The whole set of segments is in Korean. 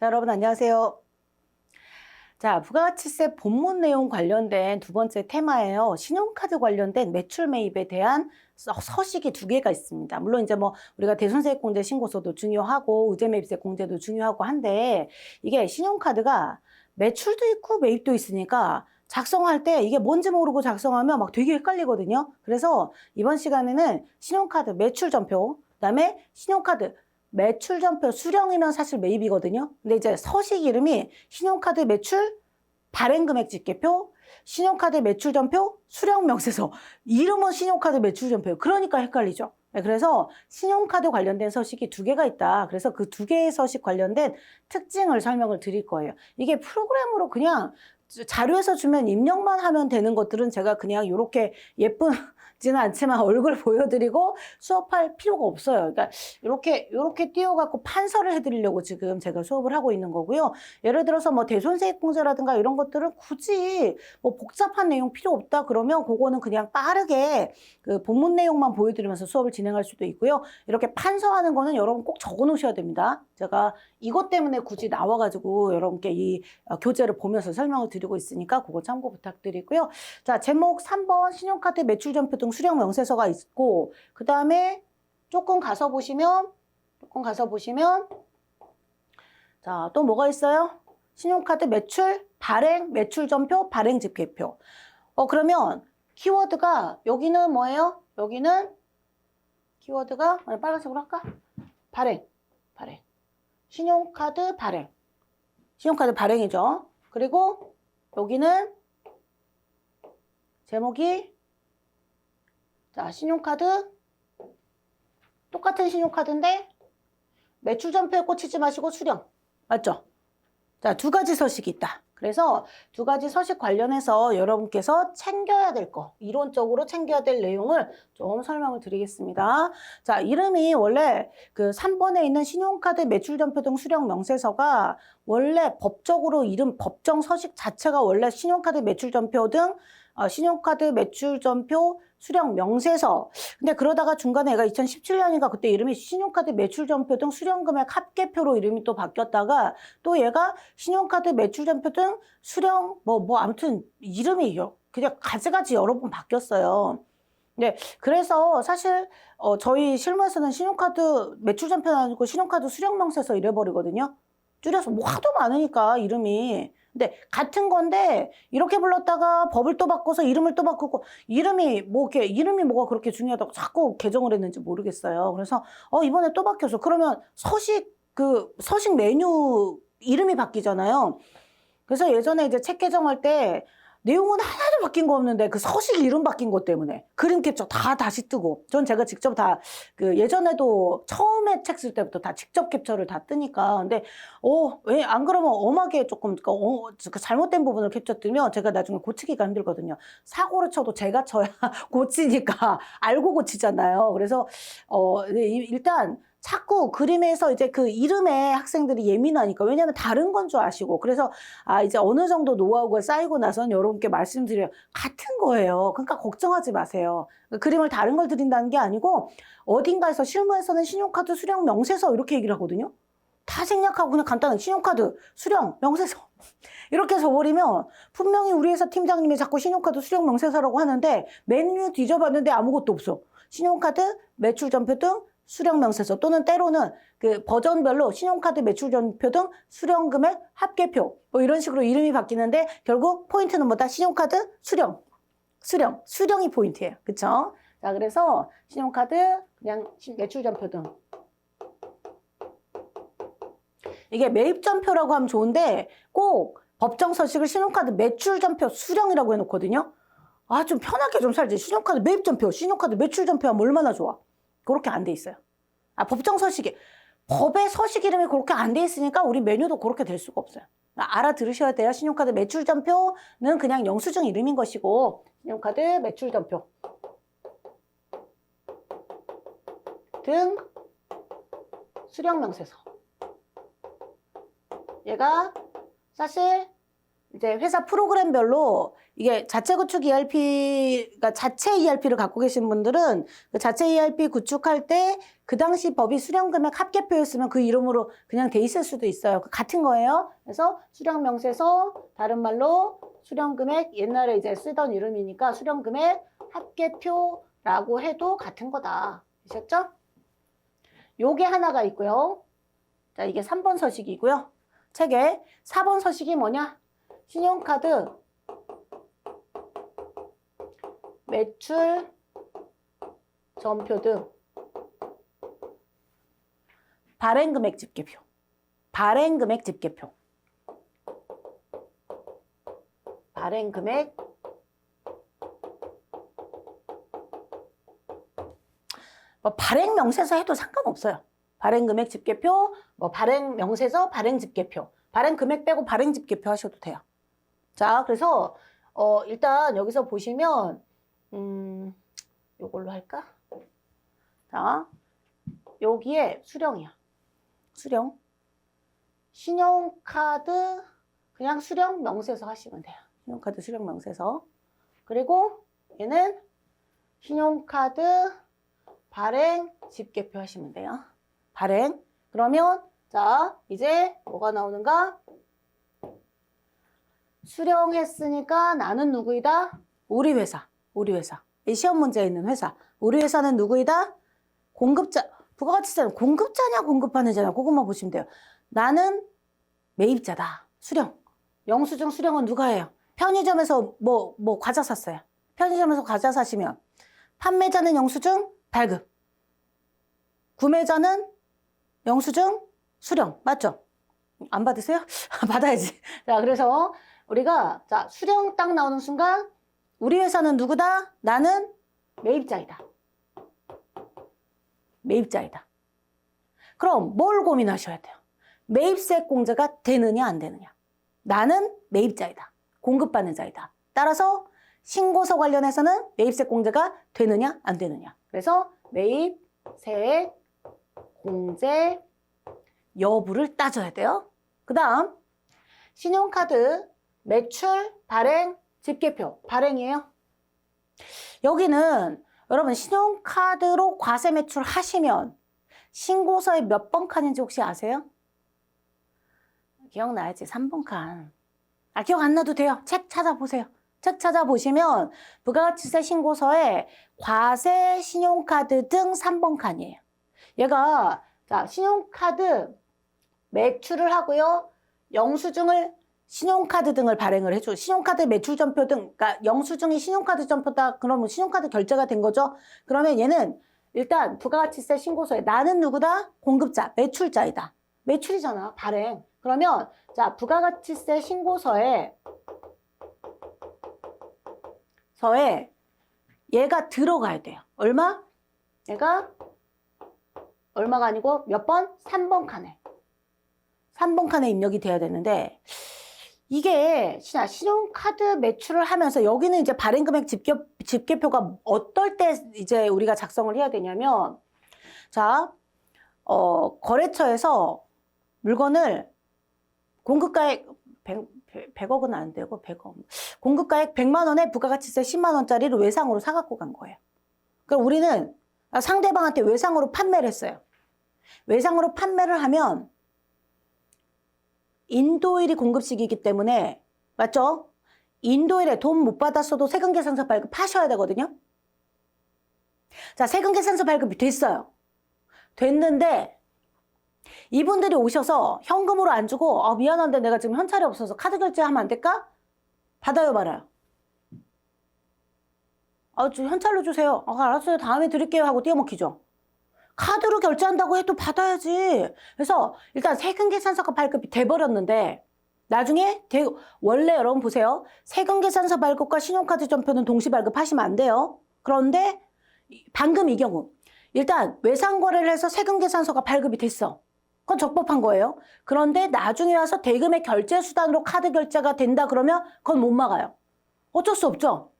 자, 여러분 안녕하세요. 자, 부가가치세 본문 내용 관련된 두 번째 테마예요. 신용카드 관련된 매출 매입에 대한 서식이 두 개가 있습니다. 물론 이제 뭐 우리가 대손세액 공제 신고서도 중요하고 의제매입세 공제도 중요하고 한데 이게 신용카드가 매출도 있고 매입도 있으니까 작성할 때 이게 뭔지 모르고 작성하면 막 되게 헷갈리거든요. 그래서 이번 시간에는 신용카드 매출 전표, 그다음에 신용카드 매출 전표 수령이면 사실 매입이거든요. 근데 이제 서식 이름이 신용카드 매출 발행금액 집계표, 신용카드 매출 전표, 수령 명세서. 이름은 신용카드 매출 전표예요. 그러니까 헷갈리죠. 네, 그래서 신용카드 관련된 서식이 두 개가 있다. 그래서 그 두 개의 서식 관련된 특징을 설명을 드릴 거예요. 이게 프로그램으로 그냥 자료에서 주면 입력만 하면 되는 것들은 제가 그냥 이렇게 예쁘지는 않지만 얼굴 보여드리고 수업할 필요가 없어요. 그러니까 이렇게 띄워갖고 판서를 해드리려고 지금 제가 수업을 하고 있는 거고요. 예를 들어서 뭐 대손세액 공제라든가 이런 것들은 굳이 뭐 복잡한 내용 필요 없다 그러면 그거는 그냥 빠르게 그 본문 내용만 보여드리면서 수업을 진행할 수도 있고요. 이렇게 판서하는 거는 여러분 꼭 적어 놓으셔야 됩니다. 제가 이것 때문에 굳이 나와가지고 여러분께 이 교재를 보면서 설명을 드리고 있으니까 그거 참고 부탁드리고요. 자, 제목 3번 신용카드 매출 전표 등 수령 명세서가 있고 그 다음에 조금 가서 보시면 자, 또 뭐가 있어요? 신용카드 매출, 발행, 매출 전표, 발행 집계표. 그러면 키워드가 여기는 뭐예요? 여기는 키워드가 빨간색으로 할까? 발행. 신용카드 발행. 신용카드 발행이죠. 그리고 여기는 제목이 자, 신용카드 똑같은 신용카드인데 매출 전표에 꽂히지 마시고 수령. 맞죠? 자, 두 가지 서식이 있다. 그래서 두 가지 서식 관련해서 여러분께서 챙겨야 될 거, 이론적으로 챙겨야 될 내용을 좀 설명을 드리겠습니다. 자, 이름이 원래 그 3번에 있는 신용카드 매출전표 등 수령 명세서가 원래 법적으로 이름 법정 서식 자체가 원래 신용카드 매출전표 등 신용카드 매출전표 수령 명세서. 근데 그러다가 중간에 얘가 2017년인가 그때 이름이 신용카드 매출전표 등 수령금액 합계표로 이름이 또 바뀌었다가 또 얘가 신용카드 매출전표 등 수령 아무튼 이름이 그냥 가지가지 여러 번 바뀌었어요. 네, 그래서 사실 저희 실무에서는 신용카드 매출전표는 아니고 신용카드 수령명세서 이래버리거든요. 줄여서 뭐 하도 많으니까 이름이. 근데 같은 건데 이렇게 불렀다가 법을 또 바꿔서 이름을 또 바꾸고 이름이 뭐가 그렇게 중요하다고 자꾸 개정을 했는지 모르겠어요. 그래서 이번에 또 바뀌어서 그러면 서식 메뉴 이름이 바뀌잖아요. 그래서 예전에 이제 책 개정할 때 내용은 하나도 바뀐 거 없는데 그 서식 이름 바뀐 것 때문에 그림 캡처 다 다시 뜨고 전 제가 직접 다 그 예전에도 처음에 책 쓸 때부터 다 직접 캡처를 다 뜨니까 근데 왜 안 그러면 엄하게 조금 그 잘못된 부분을 캡처 뜨면 제가 나중에 고치기가 힘들거든요. 사고를 쳐도 제가 쳐야 고치니까 알고 고치잖아요. 그래서 일단 자꾸 그림에서 이제 그 이름에 학생들이 예민하니까 왜냐하면 다른 건 줄 아시고 그래서 이제 어느 정도 노하우가 쌓이고 나서는 여러분께 말씀드려요. 같은 거예요. 그러니까 걱정하지 마세요. 그림을 다른 걸 드린다는 게 아니고 어딘가에서 실무에서는 신용카드 수령 명세서 이렇게 얘기를 하거든요. 다 생략하고 그냥 간단하게 신용카드 수령 명세서 이렇게 해버리면 분명히 우리 회사 팀장님이 자꾸 신용카드 수령 명세서라고 하는데 메뉴 뒤져봤는데 아무것도 없어. 신용카드 매출 전표 등 수령 명세서 또는 때로는 그 버전별로 신용카드 매출 전표 등 수령금액 합계표 뭐 이런 식으로 이름이 바뀌는데 결국 포인트는 뭐다? 신용카드 수령이 포인트예요. 그쵸? 자, 그래서 신용카드 그냥 매출 전표 등 이게 매입 전표라고 하면 좋은데 꼭 법정 서식을 신용카드 매출 전표 수령이라고 해놓거든요. 좀 편하게 좀 살지. 신용카드 매입 전표, 신용카드 매출 전표 하면 얼마나 좋아. 그렇게 안 돼 있어요. 법정 서식이 법의 서식 이름이 그렇게 안 돼 있으니까 우리 메뉴도 그렇게 될 수가 없어요. 알아들으셔야 돼요. 신용카드 매출 전표는 그냥 영수증 이름인 것이고 신용카드 매출 전표 등 수령 명세서. 얘가 사실 이제 회사 프로그램별로 이게 자체 구축 ERP, 그러니까 자체 ERP를 갖고 계신 분들은 그 자체 ERP 구축할 때 그 당시 법이 수령금액 합계표였으면 그 이름으로 그냥 돼 있을 수도 있어요. 같은 거예요. 그래서 수령명세서, 다른 말로 수령금액, 옛날에 이제 쓰던 이름이니까 수령금액 합계표라고 해도 같은 거다. 아셨죠? 요게 하나가 있고요. 자, 이게 3번 서식이고요. 책에 4번 서식이 뭐냐? 신용카드 매출 전표 등 발행금액 집계표. 발행금액 집계표. 발행금액 뭐 발행명세서 해도 상관없어요. 발행금액 집계표, 뭐 발행명세서, 발행집계표. 발행금액 빼고 발행집계표 하셔도 돼요. 자, 그래서 일단 여기서 보시면 요걸로 할까? 자, 여기에 수령이야. 수령. 신용카드 그냥 수령 명세서 하시면 돼요. 신용카드 수령 명세서. 그리고 얘는 신용카드 발행 집계표 하시면 돼요. 발행. 그러면 자, 이제 뭐가 나오는가? 수령했으니까 나는 누구이다? 우리 회사. 우리 회사. 이 시험 문제에 있는 회사. 우리 회사는 누구이다? 공급자. 부가가치세는 공급자냐 공급하는 자냐 그것만 보시면 돼요. 나는 매입자다. 수령. 영수증 수령은 누가 해요? 편의점에서 뭐 과자 샀어요. 편의점에서 과자 사시면 판매자는 영수증 발급. 구매자는 영수증 수령. 맞죠? 안 받으세요? 받아야지. 자, 그래서 우리가 자, 수령 딱 나오는 순간 우리 회사는 누구다? 나는 매입자이다. 매입자이다. 그럼 뭘 고민하셔야 돼요? 매입세 공제가 되느냐 안 되느냐. 나는 매입자이다. 공급받는 자이다. 따라서 신고서 관련해서는 매입세 공제가 되느냐 안 되느냐. 그래서 매입세 공제 여부를 따져야 돼요. 그 다음 신용카드 매출 발행 집계표. 발행이에요. 여기는 여러분 신용카드로 과세 매출 하시면 신고서에 몇 번 칸인지 혹시 아세요? 기억나야지. 3번 칸. 아, 기억 안 나도 돼요. 책 찾아보세요. 책 찾아보시면 부가가치세 신고서에 과세 신용카드 등 3번 칸이에요. 얘가 자, 신용카드 매출을 하고요. 영수증을 신용카드 등을 발행을 해줘. 신용카드 매출 전표 등, 그러니까 영수증이 신용카드 전표다. 그러면 신용카드 결제가 된 거죠. 그러면 얘는 일단 부가가치세 신고서에 나는 누구다? 공급자, 매출자이다. 매출이잖아, 발행. 그러면 자, 부가가치세 신고서에 얘가 들어가야 돼요. 얼마? 얘가 얼마가 아니고 몇 번? 3번 칸에. 3번 칸에 입력이 돼야 되는데 이게 신용카드 매출을 하면서 여기는 이제 발행금액 집계표가 어떨 때 이제 우리가 작성을 해야 되냐면 자, 거래처에서 물건을 공급가액 100억은 안 되고 100억. 공급가액 100만 원에 부가가치세 10만 원짜리를 외상으로 사갖고 간 거예요. 그럼 우리는 상대방한테 외상으로 판매를 했어요. 외상으로 판매를 하면 인도일이 공급식이기 때문에 맞죠? 인도일에 돈 못 받았어도 세금계산서 발급하셔야 되거든요. 자, 세금계산서 발급이 됐어요. 됐는데 이분들이 오셔서 현금으로 안 주고 미안한데 내가 지금 현찰이 없어서 카드 결제하면 안 될까? 받아요 말아요? 저 현찰로 주세요. 알았어요. 다음에 드릴게요 하고 띄어먹히죠. 카드로 결제한다고 해도 받아야지. 그래서 일단 세금계산서가 발급이 돼버렸는데 나중에 원래 여러분 보세요. 세금계산서 발급과 신용카드 전표는 동시 발급하시면 안 돼요. 그런데 방금 이 경우 일단 외상거래를 해서 세금계산서가 발급이 됐어. 그건 적법한 거예요. 그런데 나중에 와서 대금의 결제수단으로 카드 결제가 된다 그러면 그건 못 막아요. 어쩔 수 없죠.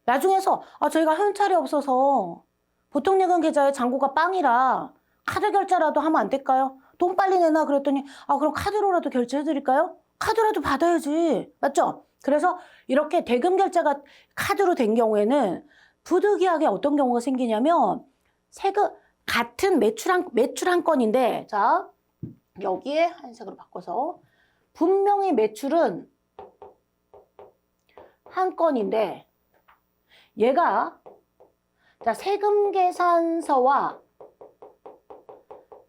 나중에서 저희가 현찰이 없어서 보통예금 계좌에 잔고가 빵이라 카드 결제라도 하면 안 될까요? 돈 빨리 내놔 그랬더니 그럼 카드로라도 결제해드릴까요? 카드라도 받아야지. 맞죠? 그래서 이렇게 대금 결제가 카드로 된 경우에는 부득이하게 어떤 경우가 생기냐면 세금 같은 매출 한 건인데 자 여기에 한색으로 바꿔서 분명히 매출은 한 건인데 얘가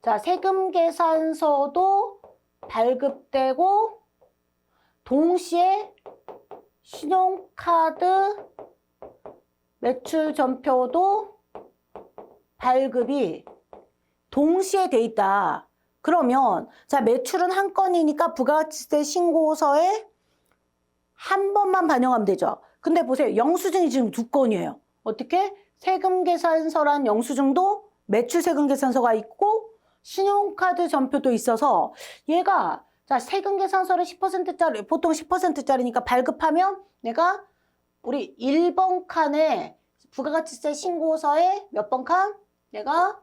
자 세금 계산서도 발급되고 동시에 신용카드 매출 전표도 발급이 동시에 돼 있다. 그러면 자 매출은 한 건이니까 부가가치세 신고서에 한 번만 반영하면 되죠. 근데 보세요. 영수증이 지금 두 건이에요. 어떻게? 세금계산서란 영수증도 매출세금계산서가 있고 신용카드 전표도 있어서 얘가 자 세금계산서를 10%짜리 보통 10%짜리니까 발급하면 내가 우리 1번 칸에 부가가치세 신고서에 몇 번 칸? 내가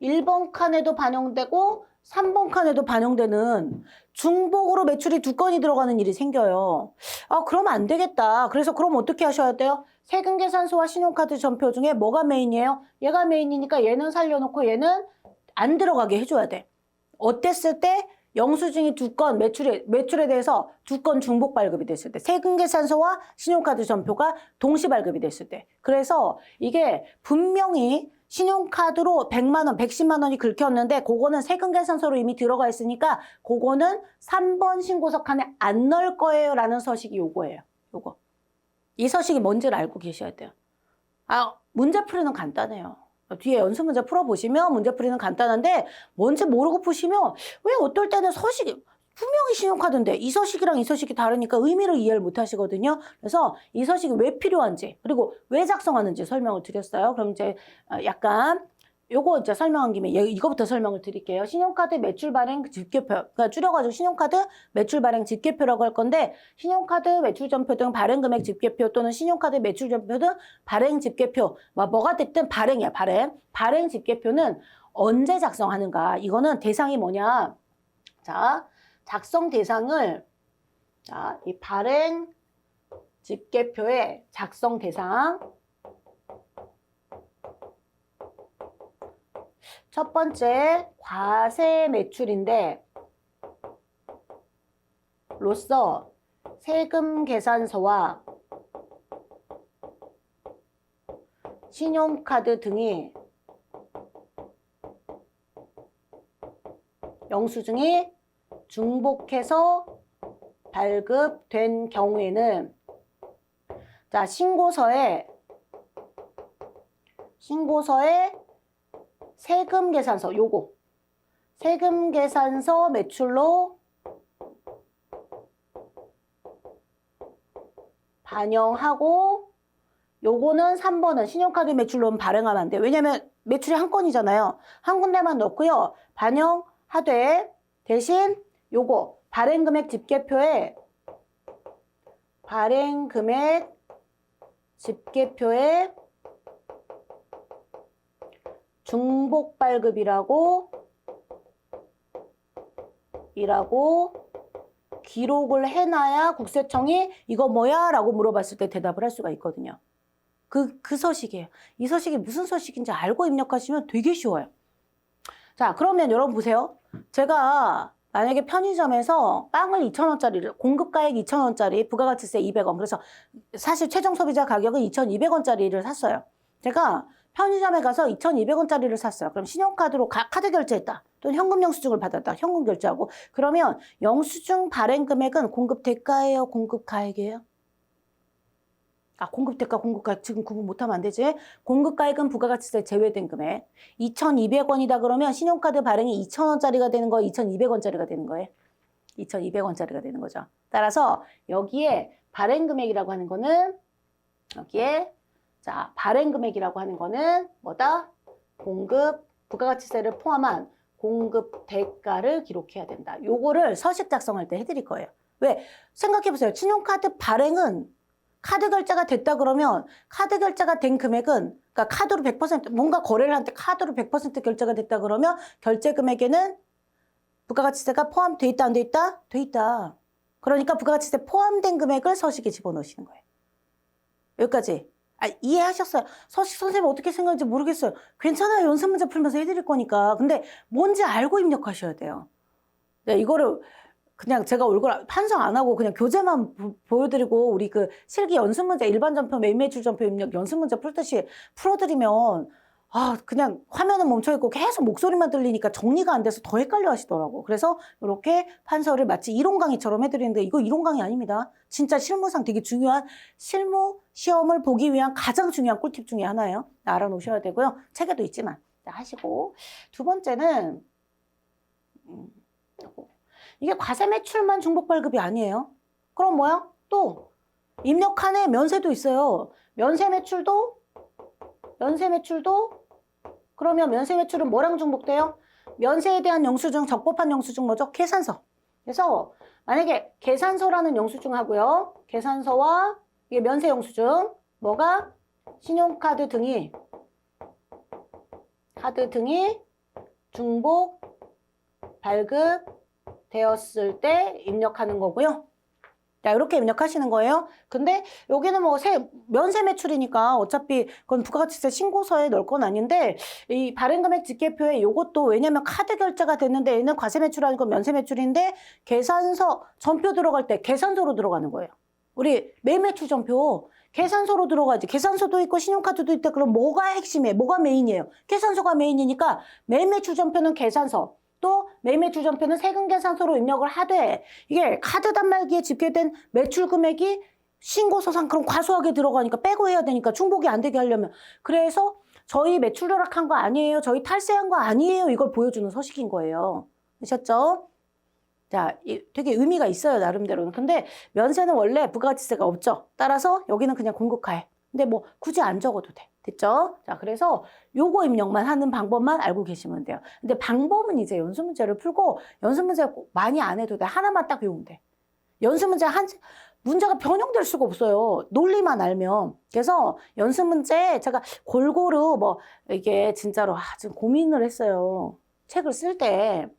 1번 칸에도 반영되고 3번 칸에도 반영되는 중복으로 매출이 두 건이 들어가는 일이 생겨요. 아, 그러면 안 되겠다. 그래서 그럼 어떻게 하셔야 돼요? 세금계산서와 신용카드 전표 중에 뭐가 메인이에요? 얘가 메인이니까 얘는 살려놓고 얘는 안 들어가게 해줘야 돼. 어땠을 때? 영수증이 두 건, 매출에 대해서 두 건 중복 발급이 됐을 때, 세금계산서와 신용카드 전표가 동시 발급이 됐을 때. 그래서 이게 분명히 신용카드로 100만 원, 110만 원이 긁혔는데 그거는 세금계산서로 이미 들어가 있으니까 그거는 3번 신고서 칸에 안 넣을 거예요 라는 서식이 요거예요. 요거. 이 서식이 뭔지를 알고 계셔야 돼요. 아, 문제풀이는 간단해요. 뒤에 연습 문제 풀어보시면 문제풀이는 간단한데 뭔지 모르고 푸시면 왜 어떨 때는 서식이 분명히 신용카드인데 이 서식이랑 이 서식이 다르니까 의미를 이해를 못 하시거든요. 그래서 이 서식이 왜 필요한지 그리고 왜 작성하는지 설명을 드렸어요. 그럼 이제 약간 요거 이제 설명한 김에 이거부터 설명을 드릴게요. 신용카드 매출 발행 집계표, 그러니까 줄여가지고 신용카드 매출 발행 집계표라고 할 건데 신용카드 매출 전표 등 발행 금액 집계표 또는 신용카드 매출 전표 등 발행 집계표 뭐가 됐든 발행이야 발행 집계표는 언제 작성하는가? 이거는 대상이 뭐냐? 자 작성 대상을 자 이 발행 집계표의 작성 대상 첫 번째 과세 매출인데 로써 세금 계산서와 신용카드 등이 영수증이 중복해서 발급된 경우에는 자 신고서에 세금계산서 요거 세금계산서 매출로 반영하고 요거는 3번은 신용카드 매출로 발행하면 안 돼요. 왜냐면 매출이 한 건이잖아요. 한 군데만 넣고요. 반영하되 대신 요거 발행금액 집계표에 중복 발급이라고 기록을 해놔야 국세청이 이거 뭐야? 라고 물어봤을 때 대답을 할 수가 있거든요. 그 서식이에요. 이 서식이 무슨 서식인지 알고 입력하시면 되게 쉬워요. 자, 그러면 여러분 보세요. 제가 만약에 편의점에서 빵을 2,000원짜리를 공급가액 2,000원짜리 부가가치세 200원 그래서 사실 최종 소비자 가격은 2,200원짜리를 샀어요. 제가 편의점에 가서 2,200원짜리를 샀어요. 그럼 신용카드로 카드 결제했다. 또는 현금 영수증을 받았다. 현금 결제하고. 그러면 영수증 발행 금액은 공급 대가예요? 공급 가액이에요? 아, 공급 대가, 공급 가액 지금 구분 못하면 안 되지? 공급 가액은 부가가치세 제외된 금액. 2,200원이다 그러면 신용카드 발행이 2,000원짜리가 되는 거예요? 2,200원짜리가 되는 거예요? 2,200원짜리가 되는 거죠. 따라서 여기에 발행 금액이라고 하는 거는 여기에 자, 발행 금액이라고 하는 거는 뭐다? 공급, 부가가치세를 포함한 공급 대가를 기록해야 된다. 요거를 서식 작성할 때 해드릴 거예요. 왜? 생각해보세요. 신용카드 발행은 카드 결제가 됐다 그러면 카드 결제가 된 금액은 그러니까 카드로 100% 뭔가 거래를 할 때 카드로 100% 결제가 됐다 그러면 결제 금액에는 부가가치세가 포함돼 있다 안 돼 있다? 돼 있다. 그러니까 부가가치세 포함된 금액을 서식에 집어넣으시는 거예요. 여기까지. 이해하셨어요? 서식 선생님 어떻게 생각하는지 모르겠어요. 괜찮아요. 연습 문제 풀면서 해드릴 거니까. 근데 뭔지 알고 입력하셔야 돼요. 네, 이거를 그냥 제가 얼굴 판정 안 하고 그냥 교재만 보여드리고 우리 그 실기 연습 문제 일반 전표, 매매출 전표 입력 연습 문제 풀듯이 풀어드리면 그냥 화면은 멈춰있고 계속 목소리만 들리니까 정리가 안 돼서 더 헷갈려 하시더라고. 그래서 이렇게 판서를 마치 이론 강의처럼 해드리는데 이거 이론 강의 아닙니다. 진짜 실무상 되게 중요한 실무 시험을 보기 위한 가장 중요한 꿀팁 중에 하나예요. 알아놓으셔야 되고요. 책에도 있지만 하시고 두 번째는 이게 과세 매출만 중복 발급이 아니에요. 그럼 뭐야? 또 입력한에 면세도 있어요. 면세 매출도 그러면 면세 매출은 뭐랑 중복돼요? 면세에 대한 영수증, 적법한 영수증 뭐죠? 계산서. 그래서 만약에 계산서라는 영수증하고요. 계산서와 이게 면세 영수증 뭐가? 신용카드 등이 중복 발급 되었을 때 입력하는 거고요. 자, 이렇게 입력하시는 거예요. 근데 여기는 뭐 면세 매출이니까 어차피 그건 부가가치세 신고서에 넣을 건 아닌데 이 발행금액 집계표에 요것도 왜냐면 카드 결제가 됐는데 얘는 과세 매출 아니고 면세 매출인데 계산서 전표 들어갈 때 계산서로 들어가는 거예요. 우리 매매출 전표 계산서로 들어가지. 계산서도 있고 신용카드도 있다. 그럼 뭐가 핵심이에요? 뭐가 메인이에요? 계산서가 메인이니까 매매출 전표는 계산서. 또 매매출 전표는 세금 계산서로 입력을 하되 이게 카드 단말기에 집계된 매출 금액이 신고서상 그럼 과소하게 들어가니까 빼고 해야 되니까 중복이 안 되게 하려면 그래서 저희 매출 누락한 거 아니에요. 저희 탈세한 거 아니에요. 이걸 보여주는 서식인 거예요. 아셨죠? 자, 되게 의미가 있어요. 나름대로는. 근데 면세는 원래 부가가치세가 없죠. 따라서 여기는 그냥 공급하에. 근데 뭐 굳이 안 적어도 돼. 됐죠? 자, 그래서 요거 입력만 하는 방법만 알고 계시면 돼요. 근데 방법은 이제 연습 문제를 풀고 연습 문제 많이 안 해도 돼. 하나만 딱 외우면 돼. 연습 문제 문제가 변형될 수가 없어요. 논리만 알면. 그래서 연습 문제 제가 골고루 뭐 이게 진짜로 지금 고민을 했어요. 책을 쓸 때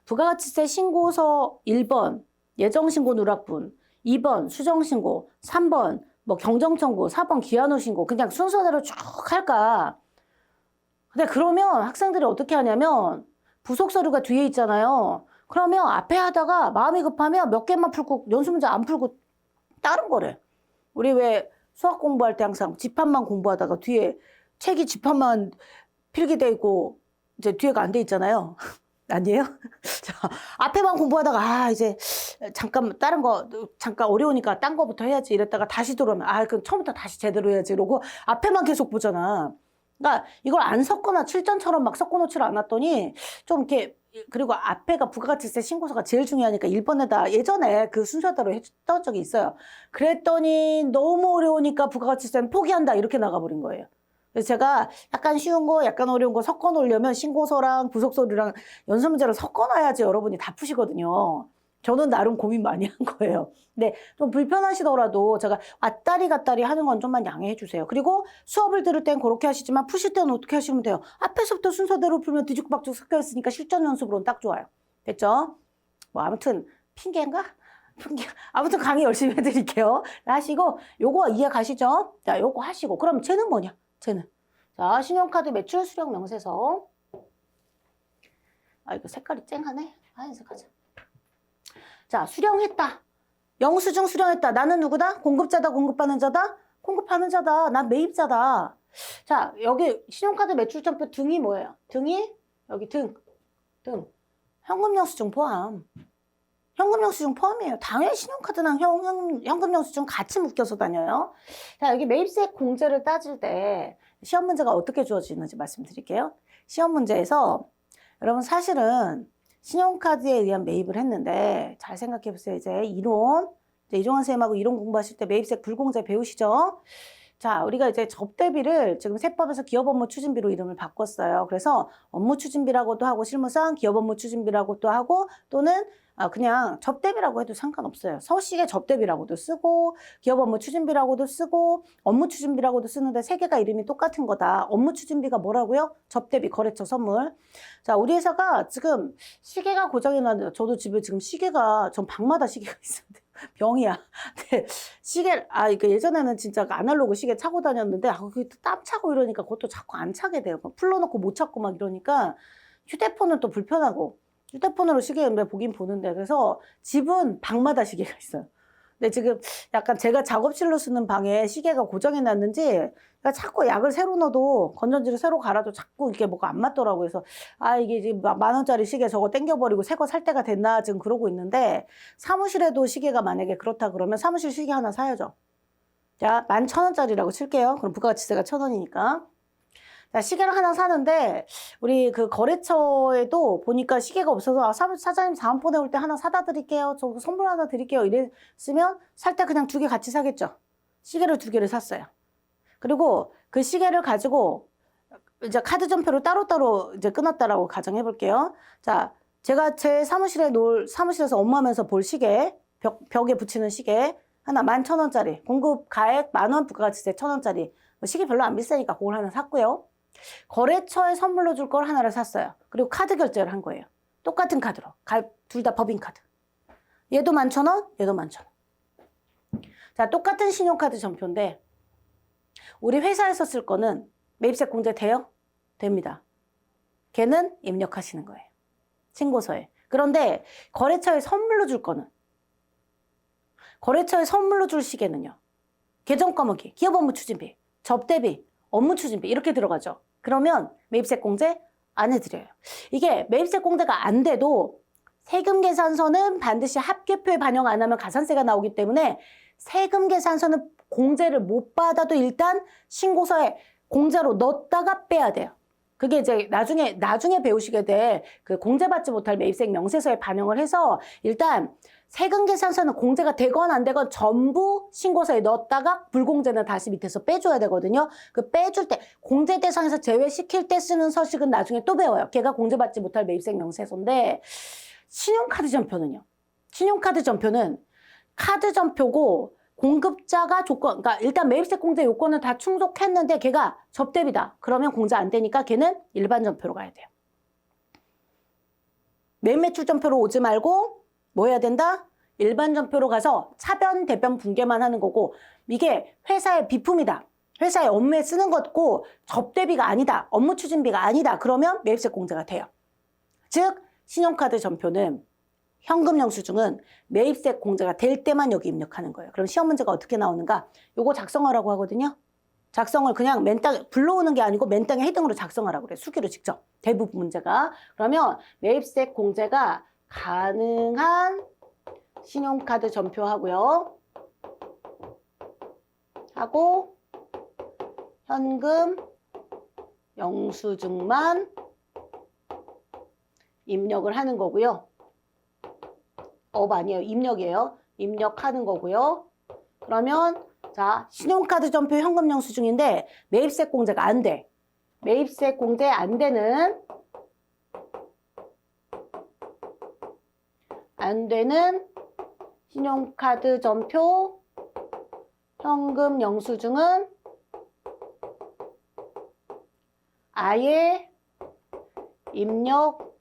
부가가치세 신고서 1번 예정신고 누락분, 2번 수정신고, 3번 뭐 경정청구, 4번 기한후 신고 그냥 순서대로 쭉 할까? 근데 그러면 학생들이 어떻게 하냐면 부속 서류가 뒤에 있잖아요. 그러면 앞에 하다가 마음이 급하면 몇 개만 풀고 연습 문제 안 풀고 다른 거래. 우리 왜 수학 공부할 때 항상 집합만 공부하다가 뒤에 책이 집합만 필기돼 있고 이제 뒤에가 안 돼 있잖아요. 아니에요? 자, 앞에만 공부하다가 이제 잠깐 다른 거 잠깐 어려우니까 딴 거부터 해야지 이랬다가 다시 들어오면 그럼 처음부터 다시 제대로 해야지 이러고 앞에만 계속 보잖아. 그러니까 이걸 안 섞거나 칠전처럼 막 섞어놓지를 않았더니 좀 이렇게 그리고 앞에가 부가가치세 신고서가 제일 중요하니까 1번에다 예전에 그 순서대로 했던 적이 있어요. 그랬더니 너무 어려우니까 부가가치세는 포기한다 이렇게 나가버린 거예요. 그래서 제가 약간 쉬운 거, 약간 어려운 거 섞어 놓으려면 신고서랑 부속서류랑 연습 문제를 섞어 놔야지 여러분이 다 푸시거든요. 저는 나름 고민 많이 한 거예요. 근데 좀 불편하시더라도 제가 왔다리 갔다리 하는 건 좀만 양해해 주세요. 그리고 수업을 들을 땐 그렇게 하시지만 푸실 때는 어떻게 하시면 돼요? 앞에서부터 순서대로 풀면 뒤죽박죽 섞여 있으니까 실전 연습으로는 딱 좋아요. 됐죠? 뭐 아무튼 핑계인가? 아무튼 강의 열심히 해드릴게요. 하시고 요거 이해 가시죠? 자, 요거 하시고 그럼 쟤는 뭐냐? 쟤는 자 신용카드 매출 수령 명세서 이거 색깔이 쨍하네. 하얀색 하자. 자 수령했다. 영수증 수령했다. 나는 누구다? 공급자다 공급받는 자다? 공급하는 자다. 난 매입자다. 자 여기 신용카드 매출전표 등이 뭐예요? 등이 여기 등 현금 영수증 포함. 현금 영수증 포함이에요. 당연히 신용카드랑 현금 영수증 같이 묶여서 다녀요. 자, 여기 매입세 공제를 따질 때 시험 문제가 어떻게 주어지는지 말씀드릴게요. 시험 문제에서 여러분 사실은 신용카드에 의한 매입을 했는데 잘 생각해 보세요. 이제 이종환 선생님하고 이론 공부하실 때 매입세 불공제 배우시죠? 자, 우리가 이제 접대비를 지금 세법에서 기업업무추진비로 이름을 바꿨어요. 그래서 업무추진비라고도 하고 실무상 기업업무추진비라고도 하고 또는 그냥 접대비라고 해도 상관없어요. 서식에 접대비라고도 쓰고 기업 업무 추진비라고도 쓰고 업무 추진비라고도 쓰는데 세 개가 이름이 똑같은 거다. 업무 추진비가 뭐라고요? 접대비, 거래처 선물. 자, 우리 회사가 지금 시계가 고장이 나는데 저도 집에 지금 시계가 전 방마다 시계가 있었는데 병이야. 네, 시계 이거 예전에는 진짜 아날로그 시계 차고 다녔는데 그게 땀 차고 이러니까 그것도 자꾸 안 차게 돼요. 풀러놓고 못 찾고 막 이러니까 휴대폰은 또 불편하고 휴대폰으로 시계 보긴 보는데 그래서 집은 방마다 시계가 있어요. 근데 지금 약간 제가 작업실로 쓰는 방에 시계가 고장이 났는지 그러니까 자꾸 약을 새로 넣어도 건전지를 새로 갈아도 자꾸 이게 뭐가 안 맞더라고요. 그래서 이게 지금 10,000원짜리 시계 저거 땡겨버리고 새 거 살 때가 됐나 지금 그러고 있는데 사무실에도 시계가 만약에 그렇다 그러면 사무실 시계 하나 사야죠. 자, 11,000원짜리라고 칠게요. 그럼 부가가치세가 1,000원이니까. 자, 시계를 하나 사는데 우리 그 거래처에도 보니까 시계가 없어서 사장님 다음번에 올 때 하나 사다 드릴게요. 저 선물 하나 드릴게요. 이랬으면 살 때 그냥 2개 같이 사겠죠. 시계를 2개를 샀어요. 그리고 그 시계를 가지고 이제 카드 전표를 따로따로 이제 끊었다라고 가정해 볼게요. 자, 제가 제 사무실에서 업무하면서 볼 시계, 벽에 붙이는 시계 하나 11,000원짜리, 공급 가액 10,000원, 부가가치세 1,000원짜리. 시계 별로 안 비싸니까 그걸 하나 샀고요. 거래처에 선물로 줄 걸 하나를 샀어요. 그리고 카드 결제를 한 거예요. 똑같은 카드로. 둘 다 법인카드. 얘도 11,000원, 얘도 11,000원. 자, 똑같은 신용카드 전표인데 우리 회사에서 쓸 거는 매입세 공제 돼요? 됩니다. 걔는 입력하시는 거예요. 신고서에. 그런데 거래처에 선물로 줄 거는 거래처에 선물로 줄 시계는요. 계정 까먹기, 기업 업무 추진비, 접대비, 업무 추진비 이렇게 들어가죠. 그러면 매입세 공제 안 해드려요. 이게 매입세 공제가 안 돼도 세금 계산서는 반드시 합계표에 반영 안 하면 가산세가 나오기 때문에 세금 계산서는 공제를 못 받아도 일단 신고서에 공제로 넣었다가 빼야 돼요. 그게 이제 나중에 배우시게 될 그 공제받지 못할 매입세액 명세서에 반영을 해서 일단 세금 계산서는 공제가 되건 안 되건 전부 신고서에 넣었다가 불공제는 다시 밑에서 빼줘야 되거든요. 그 빼줄 때 공제 대상에서 제외시킬 때 쓰는 서식은 나중에 또 배워요. 걔가 공제받지 못할 매입세액 명세서인데 신용카드 전표는요. 신용카드 전표는 카드 전표고 공급자가 그러니까 일단 매입세 공제 요건은 다 충족했는데 걔가 접대비다. 그러면 공제 안 되니까 걔는 일반 전표로 가야 돼요. 매입매출 전표로 오지 말고 뭐 해야 된다? 일반 전표로 가서 차변, 대변 분개만 하는 거고 이게 회사의 비품이다. 회사의 업무에 쓰는 거고 접대비가 아니다. 업무 추진비가 아니다. 그러면 매입세 공제가 돼요. 즉 신용카드 전표는 현금 영수증은 매입세 공제가 될 때만 여기 입력하는 거예요. 그럼 시험 문제가 어떻게 나오는가? 요거 작성하라고 하거든요. 작성을 그냥 맨땅에 불러오는 게 아니고 맨땅에 헤딩으로 작성하라고 그래요. 수기로 직접. 대부분 문제가. 그러면 매입세 공제가 가능한 신용카드 전표하고요. 하고 현금 영수증만 입력을 하는 거고요. 아니에요. 입력이에요. 입력하는 거고요. 그러면 자, 신용카드 전표 현금 영수증인데 매입세 공제가 안 돼. 매입세 공제 안 되는 신용카드 전표 현금 영수증은 아예 입력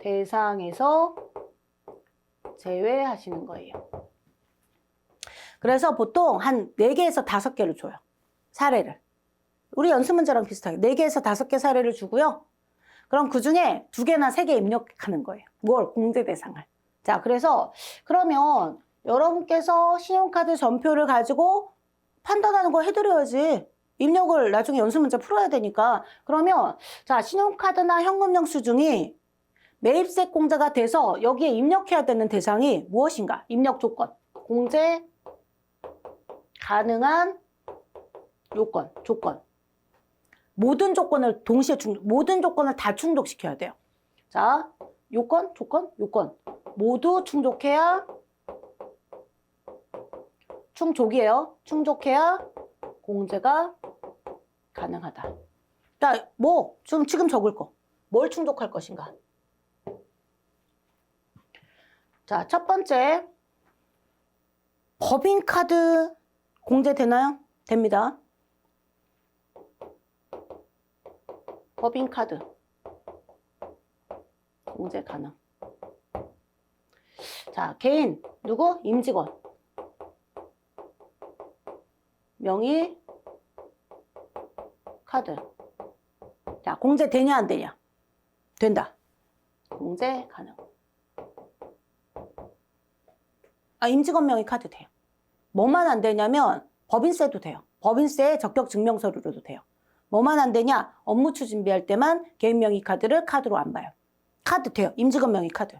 대상에서 제외하시는 거예요. 그래서 보통 한 4개에서 5개를 줘요. 사례를. 우리 연습 문제랑 비슷하게 4개에서 5개 사례를 주고요. 그럼 그중에 2개나 3개 입력하는 거예요. 뭘? 공제 대상을. 자, 그래서 그러면 여러분께서 신용카드 전표를 가지고 판단하는 거 해드려야지. 입력을 나중에 연습 문제 풀어야 되니까. 그러면 자, 신용카드나 현금 영수증이 매입세 공제가 돼서 여기에 입력해야 되는 대상이 무엇인가? 입력 조건. 공제 가능한 조건. 모든 조건을 모든 조건을 다 충족시켜야 돼요. 자, 조건. 모두 충족해야 충족해야 공제가 가능하다. 자, 지금 적을 거. 뭘 충족할 것인가? 자, 첫 번째. 법인카드 공제되나요? 됩니다. 법인카드 공제 가능. 자, 개인 누구? 임직원. 명의 카드. 자, 공제 되냐 안 되냐? 된다. 공제 가능. 아, 임직원 명의 카드 돼요. 뭐만 안 되냐면 법인세도 돼요. 법인세 적격 증명서류로도 돼요. 뭐만 안 되냐? 업무 추진비할 때만 개인 명의 카드를 카드로 안 봐요. 카드 돼요. 임직원 명의 카드.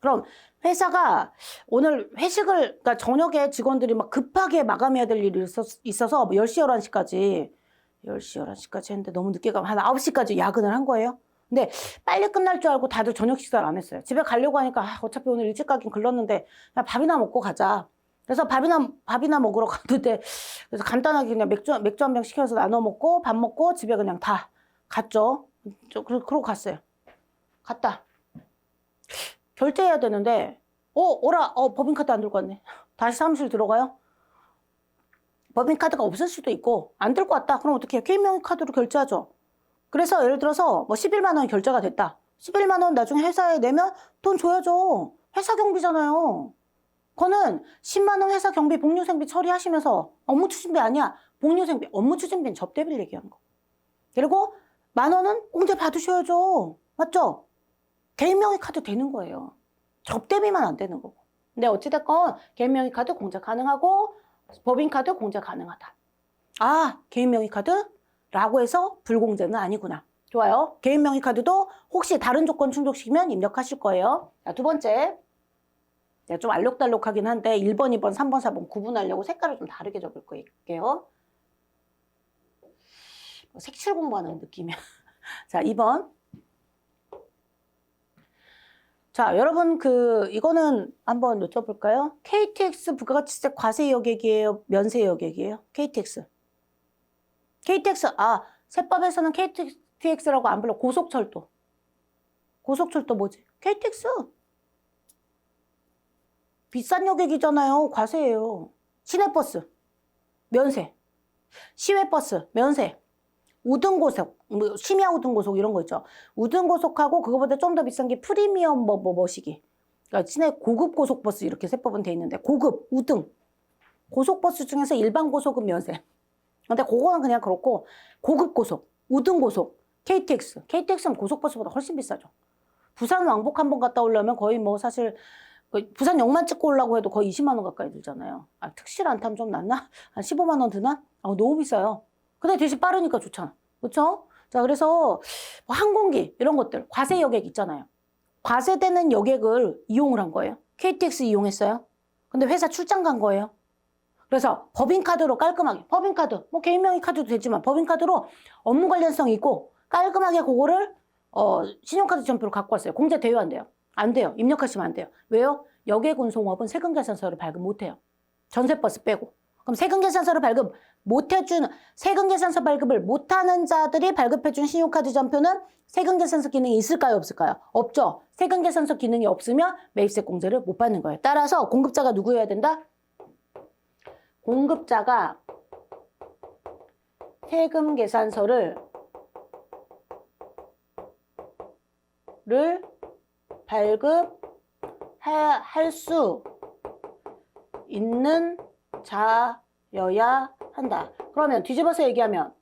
그럼 회사가 오늘 회식을, 그러니까 저녁에 직원들이 막 급하게 마감해야 될 일이 있어서 뭐 10시, 11시까지 10시, 11시까지 했는데 너무 늦게 가면 한 9시까지 야근을 한 거예요. 근데 빨리 끝날 줄 알고 다들 저녁 식사를 안 했어요. 집에 가려고 하니까 어차피 오늘 일찍 가긴 글렀는데 그냥 밥이나 먹고 가자. 그래서 밥이나 먹으러 갔는데 그래서 간단하게 그냥 맥주 한 병 시켜서 나눠 먹고 밥 먹고 집에 그냥 다 갔죠. 그러고 갔어요. 갔다. 결제해야 되는데 법인카드 안 들고 왔네. 다시 사무실 들어가요. 법인카드가 없을 수도 있고 안 들고 왔다. 그럼 어떻게 해요? 개인명의 카드로 결제하죠. 그래서 예를 들어서 뭐 11만 원이 결제가 됐다. 11만 원 나중에 회사에 내면 돈 줘야죠. 회사 경비잖아요. 그거는 10만 원 회사 경비 복류생비 처리하시면서 업무 추진비 아니야. 복류생비, 업무 추진비는 접대비를 얘기하는 거. 그리고 10,000원은 공제 받으셔야죠. 맞죠? 개인명의 카드 되는 거예요. 접대비만 안 되는 거고. 근데 어찌됐건 개인명의 카드 공제 가능하고 법인카드 공제 가능하다. 아, 개인명의 카드라고 해서 불공제는 아니구나. 좋아요. 개인명의 카드도 혹시 다른 조건 충족시키면 입력하실 거예요. 자, 두 번째. 좀 알록달록하긴 한데 1번, 2번, 3번, 4번 구분하려고 색깔을 좀 다르게 적을 거예요. 색칠 공부하는 느낌이야. 자, 2번. 자, 여러분 이거는 한번 여쭤볼까요? KTX 부가가치세 과세 여객이에요? 면세 여객이에요? KTX. 세법에서는 KTX라고 안 불러. 고속철도. 고속철도 뭐지? KTX. 비싼 여객이잖아요. 과세예요. 시내버스 면세, 시외버스 면세, 우등고속, 심야 우등고속 이런 거 있죠. 우등고속하고 그거보다 좀 더 비싼 게 프리미엄 뭐시기. 그러니까 시내 고급 고속버스 이렇게 세법은 돼 있는데 고급, 우등. 고속버스 중에서 일반 고속은 면세. 근데 그거는 그냥 그렇고 고급 고속, 우등고속, KTX. KTX는 고속버스보다 훨씬 비싸죠. 부산 왕복 한 번 갔다 오려면 거의 뭐 사실 부산역만 찍고 오려고 해도 거의 20만 원 가까이 들잖아요. 아, 특시를 안 타면 좀 낫나? 한 15만 원 드나? 너무 비싸요. 근데 대신 빠르니까 좋잖아. 그렇죠? 자, 그래서 뭐 항공기 이런 것들 과세 여객 있잖아요. 과세되는 여객을 이용을 한 거예요. KTX 이용했어요. 근데 회사 출장 간 거예요. 그래서 법인카드로 깔끔하게 법인카드 뭐 개인명의 카드도 되지만 법인카드로 업무 관련성 있고 깔끔하게 그거를 신용카드 점표로 갖고 왔어요. 공제 돼요 안 돼요? 안 돼요. 입력하시면 안 돼요. 왜요? 여객운송업은 세금계산서를 발급 못해요. 전세버스 빼고. 그럼 세금계산서를 발급 못해준, 세금계산서 발급을 못하는 자들이 발급해준 신용카드 점표는 세금계산서 기능이 있을까요? 없을까요? 없죠. 세금계산서 기능이 없으면 매입세 공제를 못 받는 거예요. 따라서 공급자가 누구여야 된다? 공급자가 세금계산서를 발급할 수 있는 자여야 한다. 그러면 뒤집어서 얘기하면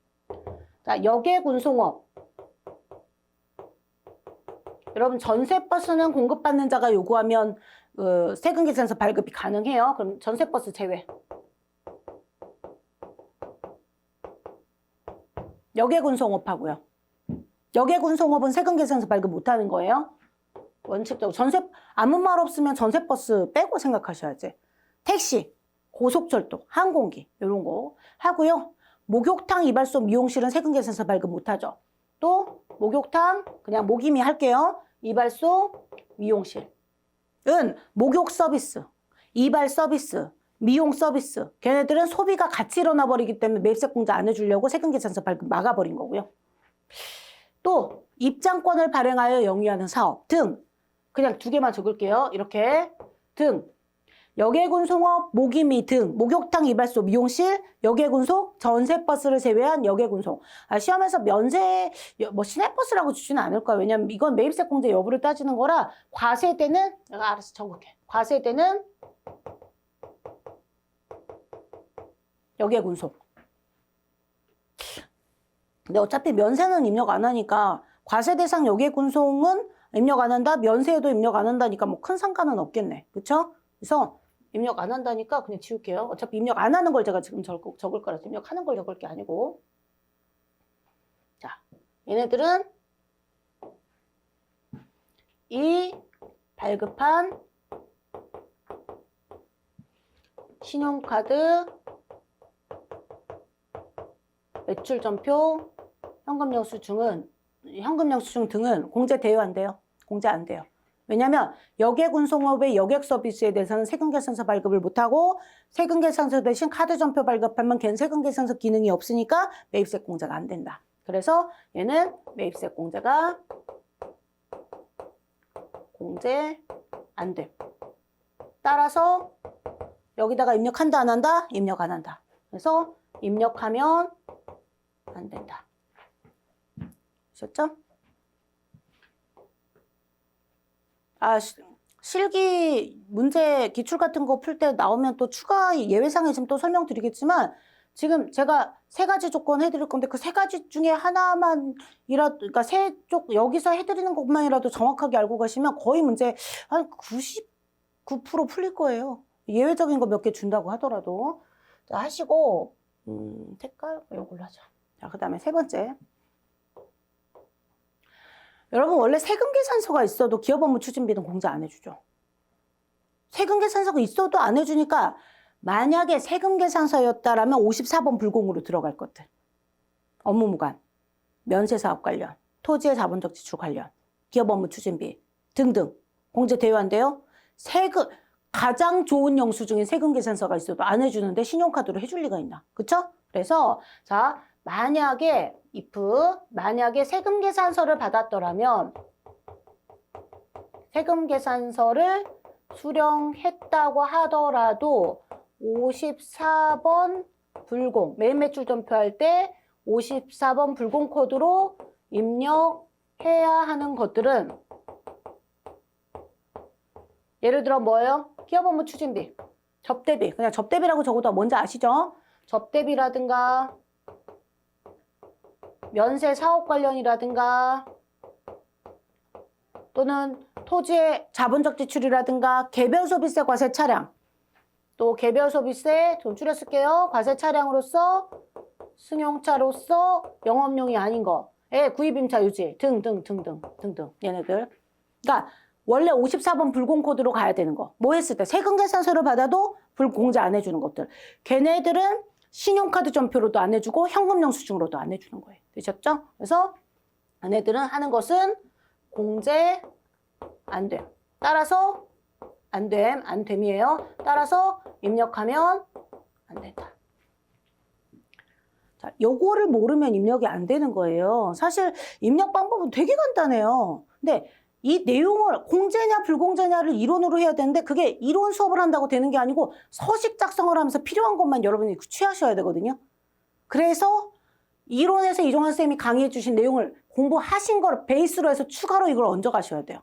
자, 여객운송업 여러분 전세버스는 공급받는 자가 요구하면 세금계산서 발급이 가능해요. 그럼 전세버스 제외. 여객운송업하고요. 여객운송업은 세금계산서 발급 못하는 거예요. 원칙적으로 아무 말 없으면 전세버스 빼고 생각하셔야지. 택시, 고속철도, 항공기 이런 거 하고요. 목욕탕, 이발소, 미용실은 세금계산서 발급 못하죠. 또 목욕탕 그냥 목임이 할게요. 이발소, 미용실은 목욕 서비스, 이발 서비스, 미용 서비스 걔네들은 소비가 같이 일어나 버리기 때문에 매입세 공제 안 해주려고 세금계산서 발급 막아버린 거고요. 또 입장권을 발행하여 영위하는 사업 등 그냥 두 개만 적을게요. 이렇게 등. 여객운송업, 모기미 등, 목욕탕, 이발소, 미용실, 여객운송, 전세버스를 제외한 여객운송. 시험에서 면세, 시내버스라고 주지는 않을 거야. 왜냐면 이건 매입세 공제 여부를 따지는 거라 과세대는, 내가 알아서 적을게. 과세대는 여객운송. 근데 어차피 면세는 입력 안 하니까 과세 대상 여객운송은 입력 안 한다, 면세에도 입력 안 한다니까 뭐 큰 상관은 없겠네. 그쵸? 그래서 입력 안 한다니까 그냥 지울게요. 어차피 입력 안 하는 걸 제가 지금 적을 거라서 입력하는 걸 적을 게 아니고. 자, 얘네들은 이 발급한 신용카드, 매출전표, 현금영수증 등은 공제돼요, 안 돼요? 공제 안 돼요. 왜냐면 여객운송업의 여객 서비스에 대해서는 세금계산서 발급을 못하고 세금계산서 대신 카드전표 발급하면 걔는 세금계산서 기능이 없으니까 매입세 공제가 안 된다. 그래서 얘는 매입세 공제가 공제 안 돼. 따라서 여기다가 입력한다 안 한다? 입력 안 한다. 그래서 입력하면 안 된다. 아셨죠? 실기 문제 기출 같은 거 풀 때 나오면 또 추가 예외상에 지금 또 설명드리겠지만 지금 제가 3가지 조건 해드릴 건데 그 3가지 중에 하나만이라도, 그러니까 여기서 해드리는 것만이라도 정확하게 알고 가시면 거의 문제 한 99% 풀릴 거예요. 예외적인 거 몇 개 준다고 하더라도. 자, 하시고, 색깔 이걸로 하자. 자, 그 다음에 3번째. 여러분 원래 세금계산서가 있어도 기업업무추진비는 공제 안 해주죠. 세금계산서가 있어도 안 해주니까 만약에 세금계산서였다라면 54번 불공으로 들어갈 것들. 업무무관, 면세사업 관련, 토지의 자본적 지출 관련, 기업업무추진비 등등 공제돼요, 안 돼요? 가장 좋은 영수증인 세금계산서가 있어도 안 해주는데 신용카드로 해줄 리가 있나? 그쵸? 그래서 자, 만약에 세금계산서를 받았더라면 세금계산서를 수령했다고 하더라도 54번 불공, 매입매출전표 할 때 54번 불공 코드로 입력해야 하는 것들은 예를 들어 뭐예요? 기업업무추진비, 접대비, 그냥 접대비라고 적어도 뭔지 아시죠? 접대비라든가 면세 사업 관련이라든가 또는 토지의 자본적 지출이라든가 개별 소비세 과세 차량, 또 개별 소비세 좀 줄였을게요. 과세 차량으로서 승용차로서 영업용이 아닌 거에 구입임차 유지 등등 얘네들. 그러니까 원래 54번 불공 코드로 가야 되는 거. 뭐 했을 때 세금계산서를 받아도 공제 안 해주는 것들. 걔네들은 신용카드 전표로도 안 해주고 현금영수증으로도 안 해주는 거예요. 되셨죠? 그래서 얘네들은 하는 것은 공제 안 돼요. 따라서 안 됨이에요. 따라서 입력하면 안 된다. 자, 요거를 모르면 입력이 안 되는 거예요. 사실 입력 방법은 되게 간단해요. 근데 이 내용을 공제냐 불공제냐를 이론으로 해야 되는데 그게 이론 수업을 한다고 되는 게 아니고 서식 작성을 하면서 필요한 것만 여러분이 취하셔야 되거든요. 그래서 이론에서 이종환 쌤이 강의해 주신 내용을 공부하신 걸 베이스로 해서 추가로 이걸 얹어 가셔야 돼요.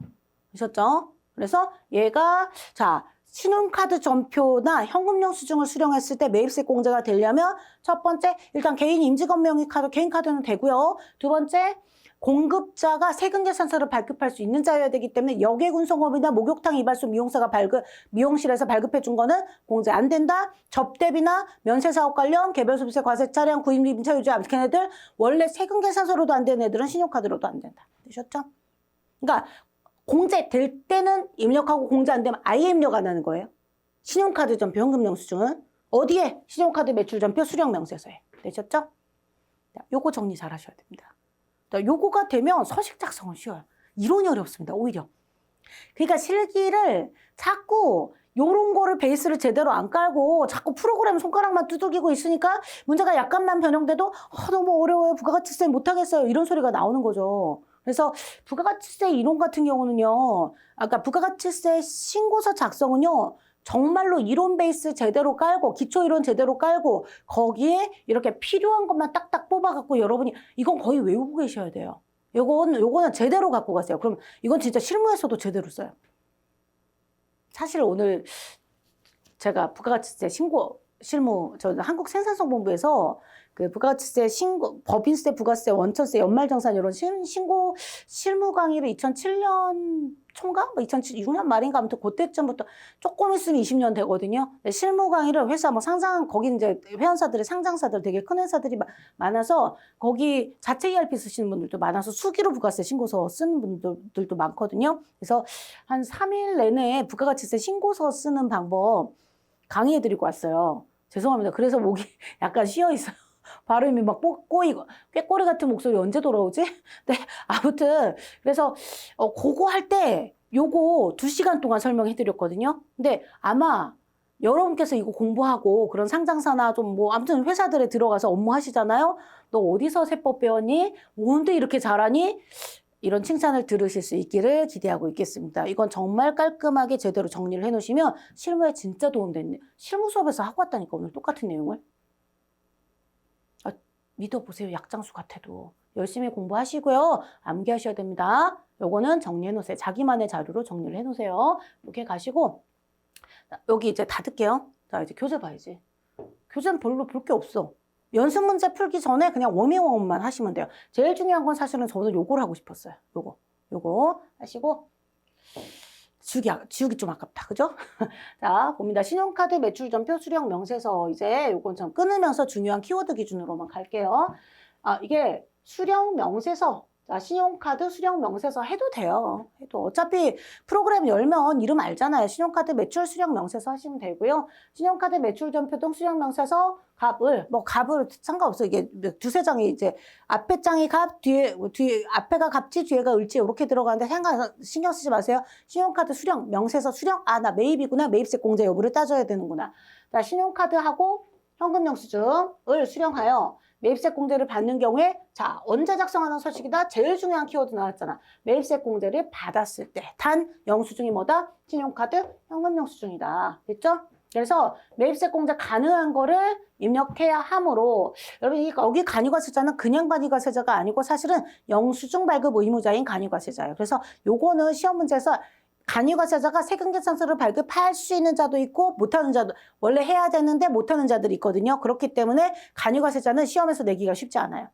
아셨죠? 그래서 얘가 자 신용카드 전표나 현금영수증을 수령했을 때 매입세 공제가 되려면 첫 번째 일단 개인 임직원명의 카드, 개인 카드는 되고요. 두 번째 공급자가 세금계산서를 발급할 수 있는 자여야 되기 때문에 여객운송업이나 목욕탕, 이발소, 미용실에서 발급해 준 거는 공제 안 된다. 접대비나 면세사업 관련, 개별소비세, 과세 차량, 구입임차 유지, 걔네들 원래 세금계산서로도 안 되는 애들은 신용카드로도 안 된다. 되셨죠? 그러니까 공제될 때는 입력하고 공제 안 되면 아예 입력 안 하는 거예요. 신용카드 전표, 현금영수증은 어디에? 신용카드 매출전표, 수령명세서에. 되셨죠? 요거 정리 잘 하셔야 됩니다. 요거가 되면 서식 작성은 쉬워요. 이론이 어렵습니다, 오히려. 그러니까 실기를 자꾸 요런 거를 베이스를 제대로 안 깔고 자꾸 프로그램 손가락만 두들기고 있으니까 문제가 약간만 변형돼도 너무 어려워요, 부가가치세 못하겠어요 이런 소리가 나오는 거죠. 그래서 부가가치세 이론 같은 경우는요. 아까 부가가치세 신고서 작성은요. 정말로 이론 베이스 제대로 깔고 기초 이론 제대로 깔고 거기에 이렇게 필요한 것만 딱딱 뽑아갖고 여러분이 이건 거의 외우고 계셔야 돼요. 요거는 제대로 갖고 가세요. 그럼 이건 진짜 실무에서도 제대로 써요. 사실 오늘 제가 부가가치세 실무, 저 한국생산성본부에서 그 부가가치세 법인세, 부가세, 원천세, 연말정산 이런 실무 강의를 2007년 초인가? 뭐 2006년 말인가 아무튼 그때쯤부터 조금 있으면 20년 되거든요. 실무 강의를 회사 거기 이제 회원사들이 상장사들 되게 큰 회사들이 많아서 거기 자체 ERP 쓰시는 분들도 많아서 수기로 부가세 신고서 쓰는 분들도 많거든요. 그래서 한 3일 내내 부가가치세 신고서 쓰는 방법 강의해드리고 왔어요. 죄송합니다. 그래서 목이 약간 쉬어 있어요. 발음이 막 꼬이고 꾀꼬리 같은 목소리 언제 돌아오지? 네, 아무튼 그래서 그거 할 때 요거 2시간 동안 설명해 드렸거든요. 근데 아마 여러분께서 이거 공부하고 그런 상장사나 좀 뭐 아무튼 회사들에 들어가서 업무하시잖아요. 너 어디서 세법 배웠니? 뭔데 이렇게 잘하니? 이런 칭찬을 들으실 수 있기를 기대하고 있겠습니다. 이건 정말 깔끔하게 제대로 정리를 해놓으시면 실무에 진짜 도움되는 실무 수업에서 하고 왔다니까 오늘 똑같은 내용을. 믿어보세요. 약장수 같아도. 열심히 공부하시고요. 암기하셔야 됩니다. 요거는 정리해놓으세요. 자기만의 자료로 정리를 해놓으세요. 이렇게 가시고 여기 이제 닫을게요. 자 이제 교재 봐야지. 교재는 별로 볼 게 없어. 연습 문제 풀기 전에 그냥 워밍업만 하시면 돼요. 제일 중요한 건 사실은 저는 요걸 하고 싶었어요. 요거 하시고 지우기 좀 아깝다. 그죠? 자, 봅니다. 신용카드 매출전표 수령 명세서 이제 요건 좀 끊으면서 중요한 키워드 기준으로만 갈게요. 이게 수령 명세서. 자, 신용카드 수령 명세서 해도 돼요. 해도 어차피 프로그램 열면 이름 알잖아요. 신용카드 매출 수령 명세서 하시면 되고요. 신용카드 매출 전표 등 수령 명세서 갑을 상관없어요. 이게 2-3장이 이제 앞에 장이 갑, 뒤에 앞에가 갑지, 뒤에가 을지 이렇게 들어가는데 신경 쓰지 마세요. 신용카드 수령 명세서 수령 나 매입이구나. 매입세 공제 여부를 따져야 되는구나. 자, 신용카드하고 현금 영수증을 수령하여 매입세 공제를 받는 경우에 자 언제 작성하는 서식이다? 제일 중요한 키워드 나왔잖아. 매입세 공제를 받았을 때 단 영수증이 뭐다? 신용카드 현금 영수증이다. 됐죠? 그래서 매입세 공제 가능한 거를 입력해야 하므로 여러분 여기 간이과세자는 그냥 간이과세자가 아니고 사실은 영수증 발급 의무자인 간이과세자예요. 그래서 요거는 시험 문제에서 간이과세자가 세금계산서를 발급할 수 있는 자도 있고 못하는 자도 원래 해야 되는데 못하는 자들이 있거든요. 그렇기 때문에 간이과세자는 시험에서 내기가 쉽지 않아요.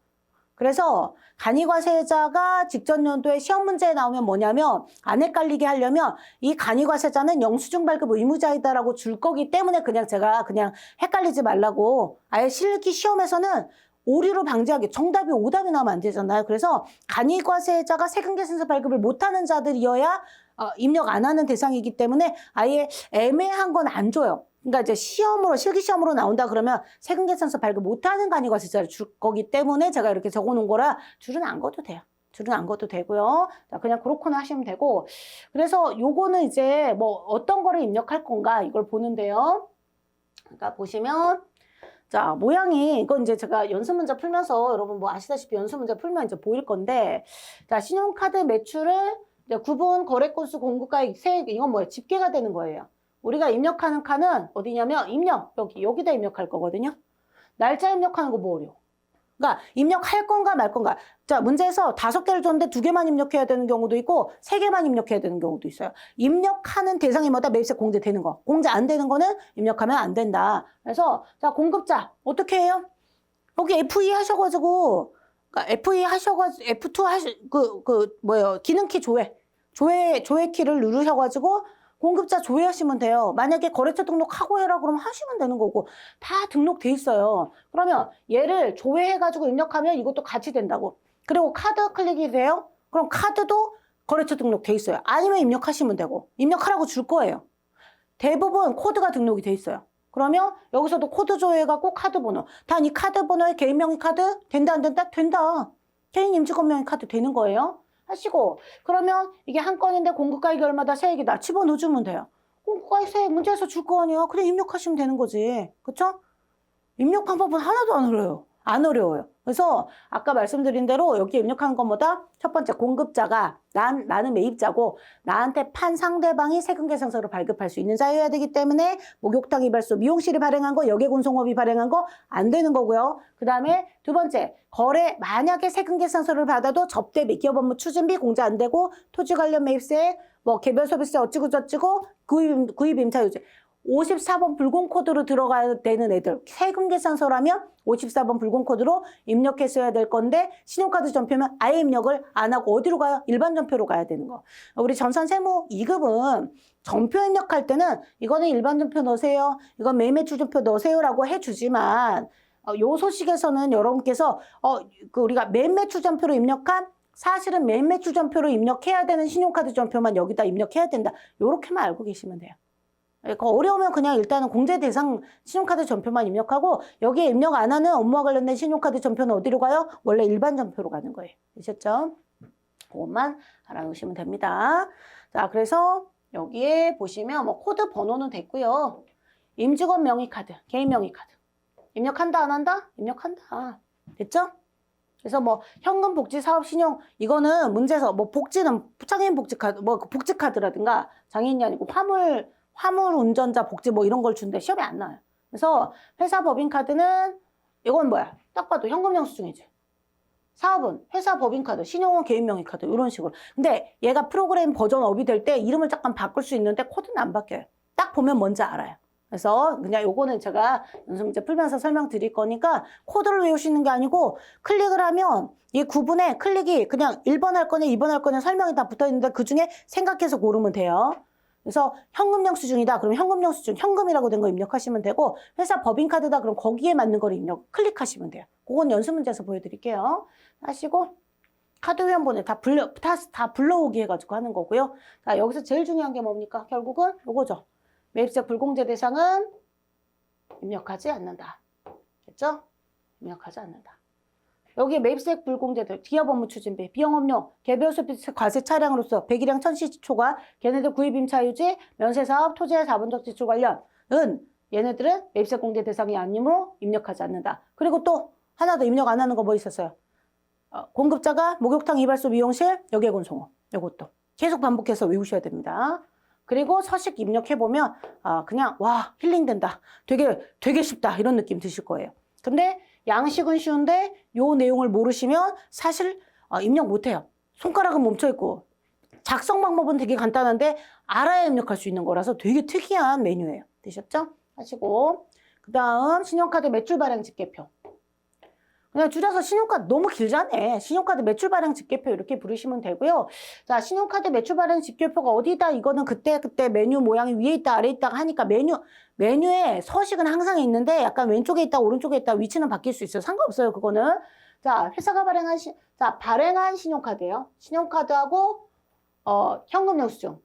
그래서 간이과세자가 직전 연도에 시험 문제에 나오면 뭐냐면 안 헷갈리게 하려면 이 간이과세자는 영수증 발급 의무자이다라고 줄 거기 때문에 제가 헷갈리지 말라고 아예 실기 시험에서는 오류를 방지하기 정답이 오답이 나오면 안 되잖아요. 그래서 간이과세자가 세금계산서 발급을 못하는 자들이어야 입력 안 하는 대상이기 때문에 아예 애매한 건 안 줘요. 그러니까 이제 실기 시험으로 나온다 그러면 세금계산서 발급 못하는 간이과세자를 줄 거기 때문에 제가 이렇게 적어놓은 거라 줄은 안 걷도 돼요. 줄은 안 걷도 되고요. 자, 그냥 그렇거나 하시면 되고. 그래서 요거는 이제 뭐 어떤 거를 입력할 건가 이걸 보는데요. 그러니까 보시면 자, 모양이, 이건 이제 제가 연습 문제 풀면서 여러분 뭐 아시다시피 연습 문제 풀면 이제 보일 건데, 자, 신용카드 매출을 구분, 거래 건수, 공급가액, 세액, 이건 뭐예요? 집계가 되는 거예요. 우리가 입력하는 칸은 어디냐면, 여기다 입력할 거거든요. 날짜 입력하는 거 뭐 어려워? 그러니까 입력할 건가 말 건가. 자, 문제에서 5개를 줬는데 2개만 입력해야 되는 경우도 있고 3개만 입력해야 되는 경우도 있어요. 입력하는 대상이 뭐다? 매입세 공제되는 거. 공제 안 되는 거는 입력하면 안 된다. 그래서 자, 공급자 어떻게 해요? 여기 FE 하셔가지고 그러니까 FE 하셔가지고 F2 기능키 조회 키를 누르셔가지고 공급자 조회하시면 돼요. 만약에 거래처 등록하고 해라 그러면 하시면 되는 거고 다 등록돼 있어요. 그러면 얘를 조회해가지고 입력하면 이것도 같이 된다고. 그리고 카드 클릭이 돼요. 그럼 카드도 거래처 등록돼 있어요. 아니면 입력하시면 되고 입력하라고 줄 거예요. 대부분 코드가 등록이 돼 있어요. 그러면 여기서도 코드 조회해갖고 카드 번호. 단 이 카드 번호에 개인 명의 카드 된다 안 된다? 된다. 개인 임직원 명의 카드 되는 거예요. 하시고 그러면 이게 한 건인데 공급가액이 얼마다 세액이다 집어넣어주면 돼요. 공급가액 세액 문제에서 줄 거 아니야. 그래 입력하시면 되는 거지. 그쵸? 입력 방법은 하나도 안 어려워요. 그래서 아까 말씀드린 대로 여기 입력하는 것보다 첫 번째 공급자가 나는 매입자고 나한테 판 상대방이 세금계산서를 발급할 수 있는 자여야 되기 때문에 목욕탕 이발소 미용실이 발행한 거 여객운송업이 발행한 거 안 되는 거고요. 그 다음에 두 번째 거래 만약에 세금계산서를 받아도 접대비 기업 업무 추진비 공제 안 되고 토지 관련 매입세 뭐 개별 서비스 어찌고 저찌고 구입 임차 유지 54번 불공 코드로 들어가야 되는 애들 세금 계산서라면 54번 불공 코드로 입력했어야 될 건데 신용카드 전표면 아예 입력을 안 하고 어디로 가요? 일반 전표로 가야 되는 거. 우리 전산 세무 2급은 전표 입력할 때는 이거는 일반 전표 넣으세요. 이건 매매추 전표 넣으세요라고 해주지만 요 소식에서는 여러분께서 우리가 매매추 전표로 입력한 사실은 매매추 전표로 입력해야 되는 신용카드 전표만 여기다 입력해야 된다. 요렇게만 알고 계시면 돼요. 어려우면 그냥 일단은 공제 대상 신용카드 전표만 입력하고 여기에 입력 안 하는 업무와 관련된 신용카드 전표는 어디로 가요? 원래 일반 전표로 가는 거예요. 되셨죠? 그것만 알아놓으시면 됩니다. 자, 그래서 여기에 보시면 뭐 코드 번호는 됐고요. 임직원 명의카드, 개인 명의카드. 입력한다 안 한다? 입력한다. 됐죠? 그래서 뭐 현금 복지 사업 신용 이거는 문제에서 뭐 복지는 장애인 복지카드 뭐 복지카드라든가 장애인이 아니고 화물 운전자 복지 뭐 이런 걸 준대 시험에 안 나와요. 그래서 회사 법인카드는 이건 뭐야? 딱 봐도 현금 영수증이지. 사업은 회사 법인카드, 신용은 개인명의카드 이런 식으로. 근데 얘가 프로그램 버전 업이 될 때 이름을 잠깐 바꿀 수 있는데 코드는 안 바뀌어요. 딱 보면 뭔지 알아요. 그래서 그냥 요거는 제가 연습 문제 풀면서 설명드릴 거니까 코드를 외우시는 게 아니고 클릭을 하면 이 구분에 클릭이 그냥 1번 할 거냐 2번 할 거냐 설명이 다 붙어 있는데 그중에 생각해서 고르면 돼요. 그래서 현금 영수증이다. 그럼 현금 영수증, 현금이라고 된 거 입력하시면 되고 회사 법인카드다. 그럼 거기에 맞는 거를 클릭하시면 돼요. 그건 연습 문제에서 보여드릴게요. 하시고 카드 회원번호 다 불러오기 해가지고 하는 거고요. 자, 여기서 제일 중요한 게 뭡니까? 결국은 요거죠. 매입세 불공제 대상은 입력하지 않는다. 됐죠? 입력하지 않는다. 여기 매입세 불공제 기업 업무 추진비, 비영업용, 개별 서비스 과세 차량으로서 배기량 천시 초과, 걔네들 구입 임차 유지, 면세 사업, 토지의 자본적 지출 관련은 얘네들은 매입세 공제 대상이 아니므로 입력하지 않는다. 그리고 또 하나 더 입력 안 하는 거 뭐 있었어요? 공급자가 목욕탕 이발소 미용실, 여객운송업. 이것도 계속 반복해서 외우셔야 됩니다. 그리고 서식 입력해보면 그냥 와 힐링된다. 되게 쉽다. 이런 느낌 드실 거예요. 근데 양식은 쉬운데 요 내용을 모르시면 사실 입력 못해요. 손가락은 멈춰있고 작성 방법은 되게 간단한데 알아야 입력할 수 있는 거라서 되게 특이한 메뉴예요. 되셨죠? 하시고 그 다음 신용카드 매출 발행 집계표. 그냥 줄여서 신용카드 너무 길잖아요. 신용카드 매출 발행 집계표 이렇게 부르시면 되고요. 자, 신용카드 매출 발행 집계표가 어디다 이거는 그때 메뉴 모양이 위에 있다 아래에 있다 하니까 메뉴에 서식은 항상 있는데 약간 왼쪽에 있다 오른쪽에 있다 위치는 바뀔 수 있어요. 상관없어요. 그거는. 자, 회사가 발행한 신용카드예요. 신용카드하고 현금 영수증.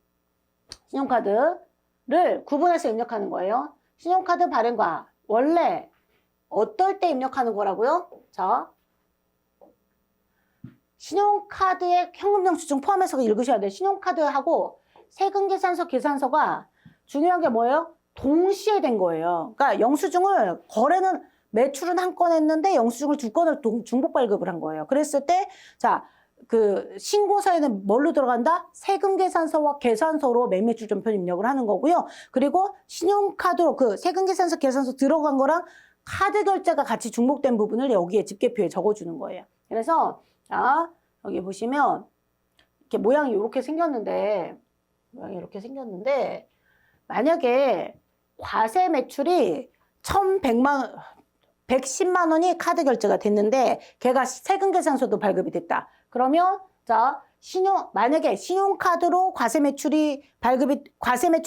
신용카드를 구분해서 입력하는 거예요. 신용카드 발행과 원래 어떨 때 입력하는 거라고요? 자, 신용카드에 현금 영수증 포함해서 읽으셔야 돼요. 신용카드하고 세금계산서 계산서가 중요한 게 뭐예요? 동시에 된 거예요. 그러니까 영수증을 매출은 한 건 했는데 영수증을 2건을 중복 발급을 한 거예요. 그랬을 때 자, 그 신고서에는 뭘로 들어간다? 세금계산서와 계산서로 매매출 전표 입력을 하는 거고요. 그리고 신용카드로 그 세금계산서 계산서 들어간 거랑 카드 결제가 같이 중복된 부분을 여기에 집계표에 적어주는 거예요. 그래서 자, 여기 보시면 이렇게 모양이 이렇게 생겼는데 만약에 과세 매출이 110만 원이 카드 결제가 됐는데 걔가 세금계산서도 발급이 됐다. 그러면 자, 만약에 신용카드로 과세 매출이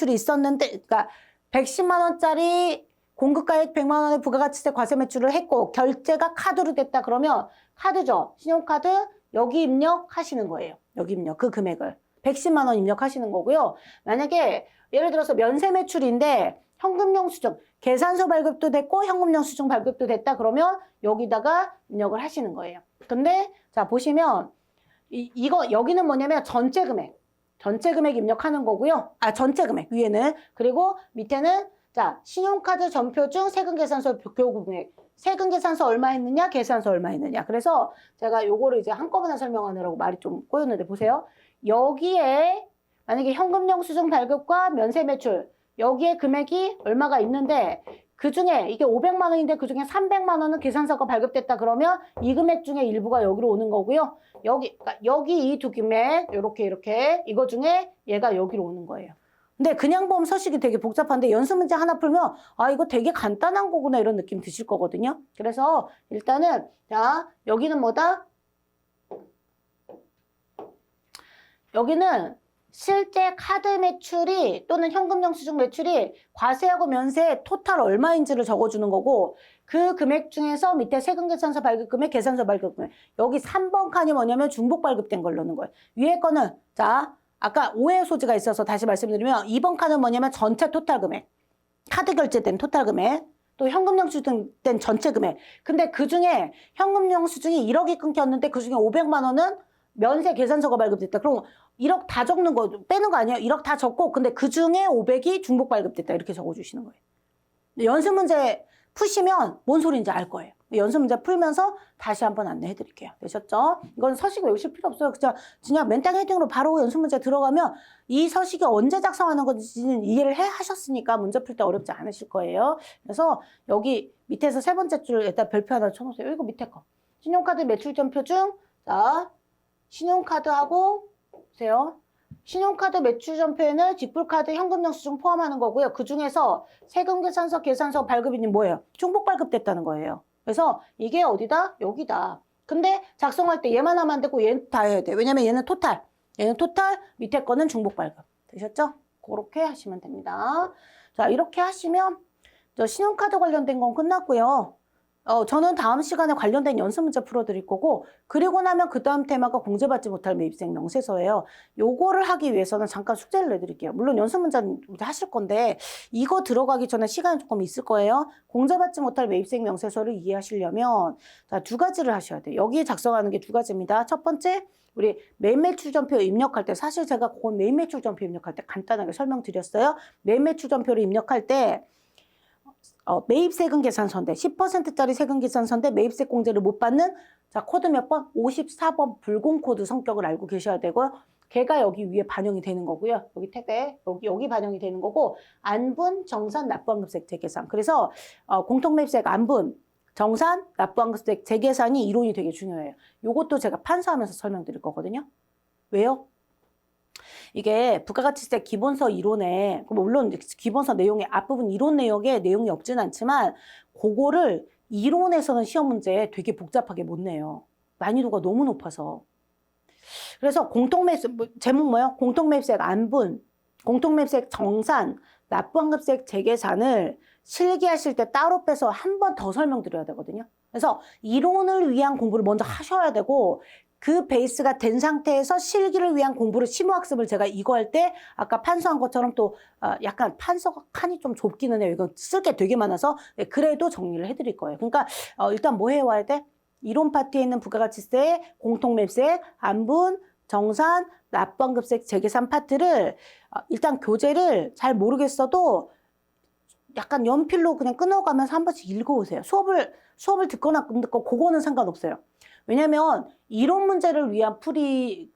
있었는데 그러니까 110만 원짜리 공급가액 100만 원의 부가가치세 과세 매출을 했고 결제가 카드로 됐다 그러면 카드죠. 신용카드 여기 입력하시는 거예요. 여기 입력 그 금액을 110만 원 입력하시는 거고요. 만약에 예를 들어서 면세 매출인데 현금 영수증 계산서 발급도 됐고 현금 영수증 발급도 됐다 그러면 여기다가 입력을 하시는 거예요. 근데 자 보시면 이거 여기는 뭐냐면 전체 금액 입력하는 거고요. 전체 금액 위에는 그리고 밑에는 자, 신용카드 전표 중 세금계산서 교부 금액 세금 계산서 얼마 했느냐, 계산서 얼마 했느냐. 그래서 제가 요거를 이제 한꺼번에 설명하느라고 말이 좀 꼬였는데 보세요. 여기에 만약에 현금 영수증 발급과 면세 매출 여기에 금액이 얼마가 있는데 그중에 이게 500만 원인데 그중에 300만 원은 계산서가 발급됐다 그러면 이 금액 중에 일부가 여기로 오는 거고요. 그러니까 여기 이 두 금액 이렇게 이거 중에 얘가 여기로 오는 거예요. 근데 그냥 보면 서식이 되게 복잡한데 연습 문제 하나 풀면 아 이거 되게 간단한 거구나 이런 느낌 드실 거거든요. 그래서 일단은 자 여기는 뭐다? 여기는 실제 카드 매출이 또는 현금 영수증 매출이 과세하고 면세 토탈 얼마인지를 적어주는 거고 그 금액 중에서 밑에 세금 계산서 발급 금액, 계산서 발급 금액 여기 3번 칸이 뭐냐면 중복 발급된 걸 넣는 거예요. 위에 거는 자 아까 오해 소지가 있어서 다시 말씀드리면 2번 칸은 뭐냐면 전체 토탈 금액 카드 결제된 토탈 금액 또 현금 영수증 된 전체 금액 근데 그중에 현금 영수증이 1억이 끊겼는데 그중에 500만 원은 면세 계산서가 발급됐다. 그럼 1억 다 적는 거 빼는 거 아니에요? 1억 다 적고 근데 그중에 500이 중복 발급됐다. 이렇게 적어주시는 거예요. 연습 문제 푸시면 뭔 소리인지 알 거예요. 연습 문제 풀면서 다시 한번 안내해 드릴게요. 되셨죠? 이건 서식 외우실 필요 없어요. 그냥 맨땅 헤딩으로 바로 연습 문제 들어가면 이 서식이 언제 작성하는 건지는 이해를 하셨으니까 문제 풀 때 어렵지 않으실 거예요. 그래서 여기 밑에서 세 번째 줄 일단 별표 하나 쳐놓으세요. 이거 밑에 거. 신용카드 매출점표 중 자 신용카드하고 보세요. 신용카드 매출점표에는 직불카드 현금 영수증 포함하는 거고요. 그중에서 세금 계산서, 계산서 발급이 뭐예요? 중복 발급됐다는 거예요. 그래서 이게 어디다? 여기다. 근데 작성할 때 얘만 하면 안 되고 얘는 다 해야 돼. 왜냐면 얘는 토탈. 밑에 거는 중복 발급. 되셨죠? 그렇게 하시면 됩니다. 자, 이렇게 하시면 저 신용카드 관련된 건 끝났고요. 저는 다음 시간에 관련된 연습 문제 풀어드릴 거고 그리고 나면 그 다음 테마가 공제받지 못할 매입생 명세서예요. 요거를 하기 위해서는 잠깐 숙제를 내드릴게요. 물론 연습 문제는 하실 건데 이거 들어가기 전에 시간이 조금 있을 거예요. 공제받지 못할 매입생 명세서를 이해하시려면 자, 두 가지를 하셔야 돼요. 여기에 작성하는 게 두 가지입니다. 첫 번째 우리 매입매출점표 입력할 때 사실 제가 그건 매입매출점표 입력할 때 간단하게 설명드렸어요. 매입매출점표를 입력할 때 매입세금 계산서인데 10%짜리 세금 계산서인데 매입세 공제를 못 받는 자 코드 몇 번? 54번 불공 코드 성격을 알고 계셔야 되고요. 걔가 여기 위에 반영이 되는 거고요. 여기 택배 여기 반영이 되는 거고 안분, 정산, 납부환급세 재계산. 그래서 공통매입세액 안분, 정산, 납부환급세 재계산이 이론이 되게 중요해요. 요것도 제가 판서하면서 설명드릴 거거든요. 왜요? 이게 부가가치세 기본서 이론에 물론 기본서 내용의 앞부분 이론 내역에 내용이 없진 않지만 그거를 이론에서는 시험 문제에 되게 복잡하게 못 내요. 난이도가 너무 높아서. 그래서 공통매입세 제목 뭐예요? 공통매입세액 안분, 공통매입세액 정산, 납부환급세액 재계산을 실기하실 때 따로 빼서 한 번 더 설명드려야 되거든요. 그래서 이론을 위한 공부를 먼저 하셔야 되고 그 베이스가 된 상태에서 실기를 위한 공부를 심화학습을 제가 이거 할 때 아까 판서한 것처럼 또 약간 판서 칸이 좀 좁기는 해요. 이거 쓸 게 되게 많아서 그래도 정리를 해드릴 거예요. 그러니까 일단 뭐 해와야 돼? 이론 파트에 있는 부가가치세, 공통매입세, 안분, 정산, 납부환급세 재계산 파트를 일단 교재를 잘 모르겠어도 약간 연필로 그냥 끊어가면서 한 번씩 읽어오세요. 수업을 듣거나 안 듣고 그거는 상관없어요. 왜냐면 이론 문제를 위한 풀이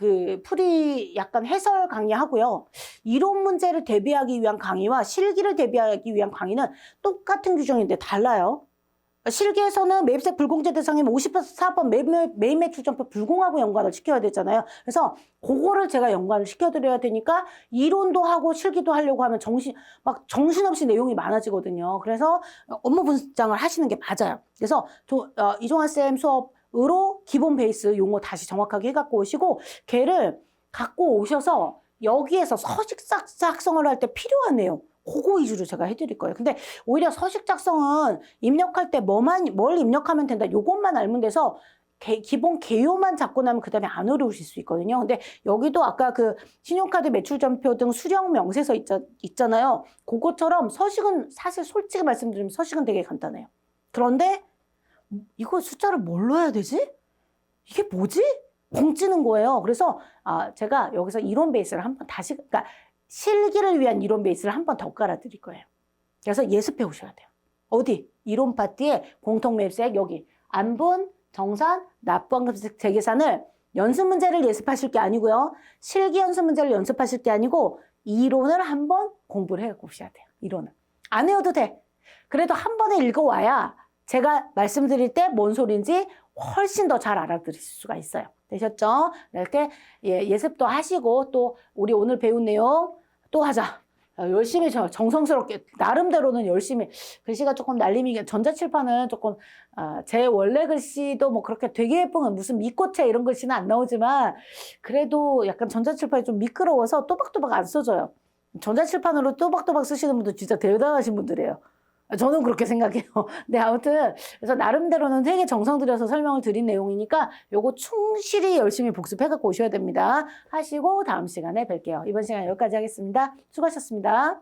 약간 해설 강의하고요. 이론 문제를 대비하기 위한 강의와 실기를 대비하기 위한 강의는 똑같은 규정인데 달라요. 실기에서는 매입세 불공제 대상이면 54번 매입매출점표 불공하고 연관을 시켜야 되잖아요. 그래서 그거를 제가 연관을 시켜드려야 되니까 이론도 하고 실기도 하려고 하면 정신없이 내용이 많아지거든요. 그래서 업무 분장을 하시는 게 맞아요. 그래서 이종환쌤 수업으로 기본 베이스 용어 다시 정확하게 해갖고 오시고 걔를 갖고 오셔서 여기에서 서식 작성을 할 때 필요한 내용 그거 위주로 제가 해드릴 거예요. 근데 오히려 서식 작성은 입력할 때 뭘 입력하면 된다. 요것만 알면 돼서 기본 개요만 잡고 나면 그 다음에 안 어려우실 수 있거든요. 근데 여기도 아까 그 신용카드 매출점표 등 수령 명세서 있잖아요. 그것처럼 서식은 사실 솔직히 말씀드리면 서식은 되게 간단해요. 그런데 이거 숫자를 뭘로 해야 되지? 이게 뭐지? 벙찌는 거예요. 그래서 제가 여기서 이론 베이스를 한번 다시 그러니까 실기를 위한 이론 베이스를 한 번 더 깔아드릴 거예요. 그래서 예습해 오셔야 돼요. 어디? 이론 파트에 공통 매입세액 여기 안분, 정산, 납부환급 재계산을 연습 문제를 예습하실 게 아니고요. 실기 연습 문제를 연습하실 게 아니고 이론을 한번 공부를 해 보셔야 돼요. 이론을. 안 외워도 돼. 그래도 한 번에 읽어와야 제가 말씀드릴 때 뭔 소리인지 훨씬 더 잘 알아들으실 수가 있어요. 되셨죠? 이렇게 예습도 하시고 또 우리 오늘 배운 내용 또 하자. 열심히 정성스럽게 나름대로는 열심히 글씨가 조금 날림이 전자칠판은 조금 제 원래 글씨도 뭐 그렇게 되게 예쁜 무슨 미꽃체 이런 글씨는 안 나오지만 그래도 약간 전자칠판이 좀 미끄러워서 또박또박 안 써져요. 전자칠판으로 또박또박 쓰시는 분들 진짜 대단하신 분들이에요. 저는 그렇게 생각해요. 네, 아무튼 그래서 나름대로는 되게 정성 들여서 설명을 드린 내용이니까 요거 충실히 열심히 복습해 갖고 오셔야 됩니다. 하시고 다음 시간에 뵐게요. 이번 시간 여기까지 하겠습니다. 수고하셨습니다.